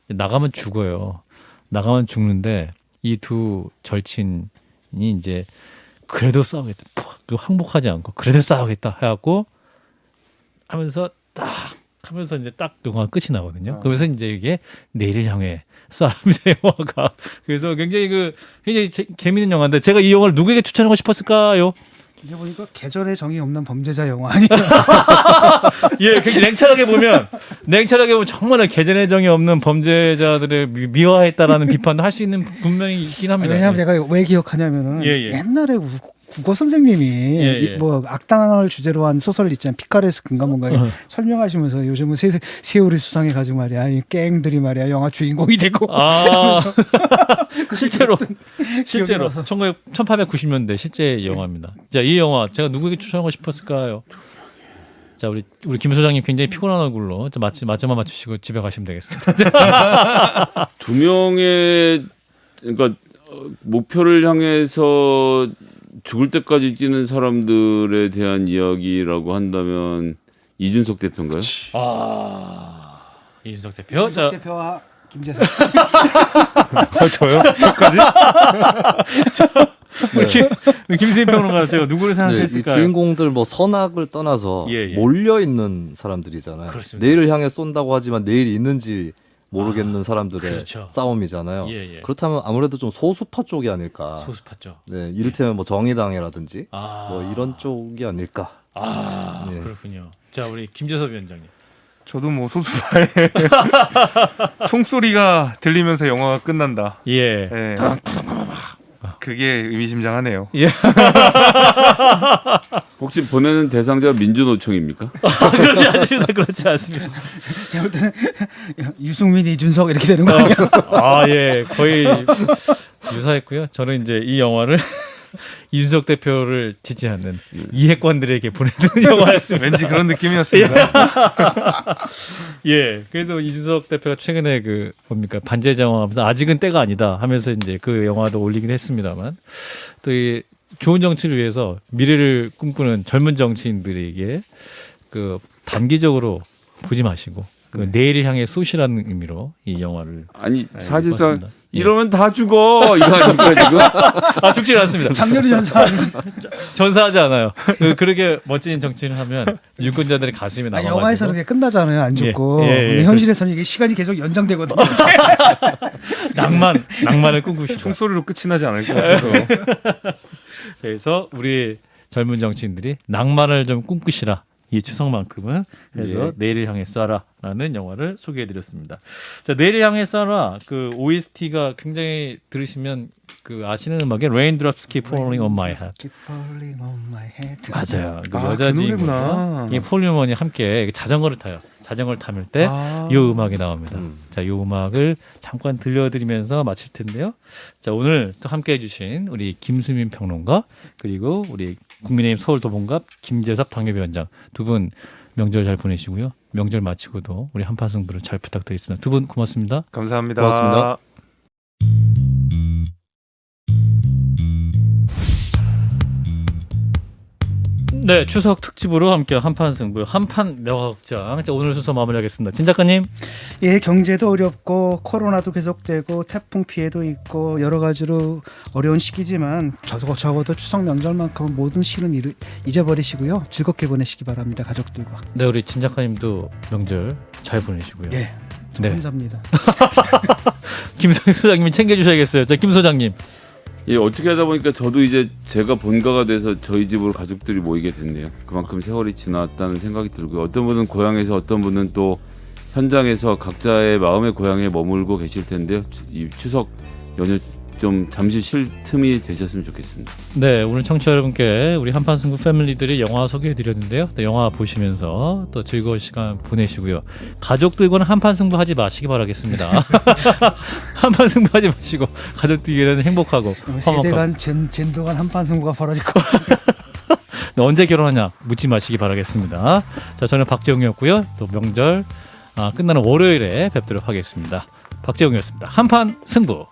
나가면 죽어요. 나가면 죽는데 이 두 절친이 이제 그래도 싸우겠다. 항복하지 않고 그래도 싸우겠다 해갖고 하면서 딱 하면서 이제 딱 영화가 끝이 나거든요. 그러면서 이제 이게 내일을 향해 쏴랍니다 영화가. 그래서 굉장히 굉장히 재밌는 영화인데 제가 이 영화를 누구에게 추천하고 싶었을까요? 이제 보니까 계절의 정이 없는 범죄자 영화 아니에요? 예, 굉장히 냉철하게 보면 정말 계절의 정이 없는 범죄자들을 미화했다라는 비판도 할 수 있는 분명히 있긴 합니다. 왜냐하면 제가 왜 기억하냐면은 옛날에 국어 선생님이 뭐 악당을 주제로 한 소설 있잖아요. 피카레스 근가 뭔가 설명하시면서 요즘은 세월이 수상해가지고 말이야 이 갱들이 말이야 영화 주인공이 되고 실제로 1890년대 실제 영화입니다. 자, 이 영화 제가 누구에게 추천하고 싶었을까요? 자, 우리 김 소장님 굉장히 피곤한 얼굴로 맞점만 맞추시고 집에 가시면 되겠습니다. 두 명의 그러니까 목표를 향해서 죽을 때까지 뛰는 사람들에 대한 이야기라고 한다면 이준석 대표인가요? 이준석 대표. 이준석 대표와 김재석. 저요? 저까지? 김수인 평론가세요. 누구를 네, 이 생각했을까요? 주인공들 뭐 선악을 떠나서 몰려 있는 사람들이잖아요. 그렇습니다. 내일을 향해 쏜다고 하지만 내일이 있는지 모르겠는 사람들의 그렇죠. 싸움이잖아요. 그렇다면 아무래도 좀 소수파 쪽이 아닐까. 소수파죠. 네, 이를테면 뭐 정의당이라든지 뭐 이런 쪽이 아닐까. 네. 그렇군요. 자, 우리 김재섭 위원장님. 저도 뭐 소수파의 총소리가 들리면서 영화가 끝난다. 예. 그게 의미심장하네요. 혹시 보내는 대상자가 민주노총입니까? 그렇지 않습니다. 제가 볼 때는 유승민, 이준석 이렇게 되는 거 아니야? 예, 거의 유사했고요. 저는 이제 이 영화를 이준석 대표를 지지하는 이해관들에게 보내는 영화였습니다. 왠지 그런 느낌이었습니다. 예, 그래서 이준석 대표가 최근에 뭡니까 반제자 영화하면서 아직은 때가 아니다 하면서 이제 그 영화도 올리긴 했습니다만 또 이 좋은 정치를 위해서 미래를 꿈꾸는 젊은 정치인들에게 단기적으로 보지 마시고 내일을 향해 쏘시라는 의미로 이 영화를 사실상 봤습니다. 이러면 다 죽어 이거 아닙니까 지금? 죽지 않습니다. 장렬히 전사하지 않아요. 그렇게 멋진 정치인을 하면 유권자들의 가슴이 남아가지고. 영화에서는 그게 끝나잖아요, 안 죽고. 근데 현실에서는 이게 시간이 계속 연장되거든요. 낭만을 꿈꾸시죠. 총소리로 끝이 나지 않을 것 같아서. 그래서 우리 젊은 정치인들이 낭만을 좀 꿈꾸시라. 이 추석만큼은 해서 내일을 향해 쏴라라는 영화를 소개해드렸습니다. 자, 내일을 향해 쏴라 OST가 굉장히 들으시면 아시는 음악에 Raindrops Keep Falling on My Head. Keep falling on my head. 맞아요. 그 노래구나. 폴 뉴먼이 함께 자전거를 타요. 자전거를 타밀 때 이 음악이 나옵니다. 자, 이 음악을 잠깐 들려드리면서 마칠 텐데요. 자, 오늘 또 함께해 주신 우리 김수민 평론가 그리고 우리 국민의힘 서울도봉갑 김재섭 당협위원장 두 분 명절 잘 보내시고요. 명절 마치고도 우리 한판 승부를 잘 부탁드리겠습니다. 두 분 고맙습니다. 감사합니다. 고맙습니다. 네, 추석 특집으로 함께 한판 승부, 한판 명확장. 자, 오늘 순서 마무리하겠습니다. 진 작가님. 예, 경제도 어렵고 코로나도 계속되고 태풍 피해도 있고 여러 가지로 어려운 시기지만 적어도 추석 명절만큼은 모든 시름 잊어버리시고요. 즐겁게 보내시기 바랍니다. 가족들과. 네, 우리 진 작가님도 명절 잘 보내시고요. 예, 네. 감사합니다. 김성희 소장님이 챙겨주셔야겠어요. 자, 김 소장님. 예, 어떻게 하다 보니까 저도 이제 제가 본가가 돼서 저희 집으로 가족들이 모이게 됐네요. 그만큼 세월이 지났다는 생각이 들고요. 어떤 분은 고향에서 어떤 분은 또 현장에서 각자의 마음의 고향에 머물고 계실 텐데요. 이 추석 연휴 좀 잠시 쉴 틈이 되셨으면 좋겠습니다. 네, 오늘 청취자 여러분께 우리 한판 승부 패밀리들이 영화 소개해드렸는데요. 또 영화 보시면서 또 즐거운 시간 보내시고요. 가족들과는 한판 승부 하지 마시기 바라겠습니다. 한판 승부 하지 마시고 가족들끼리는 행복하고 세대 간 젠더 간 한판 승부가 벌어질 것 같습니다. 언제 결혼하냐 묻지 마시기 바라겠습니다. 자, 저는 박재홍이었고요. 또 명절 끝나는 월요일에 뵙도록 하겠습니다. 박재홍이었습니다. 한판 승부.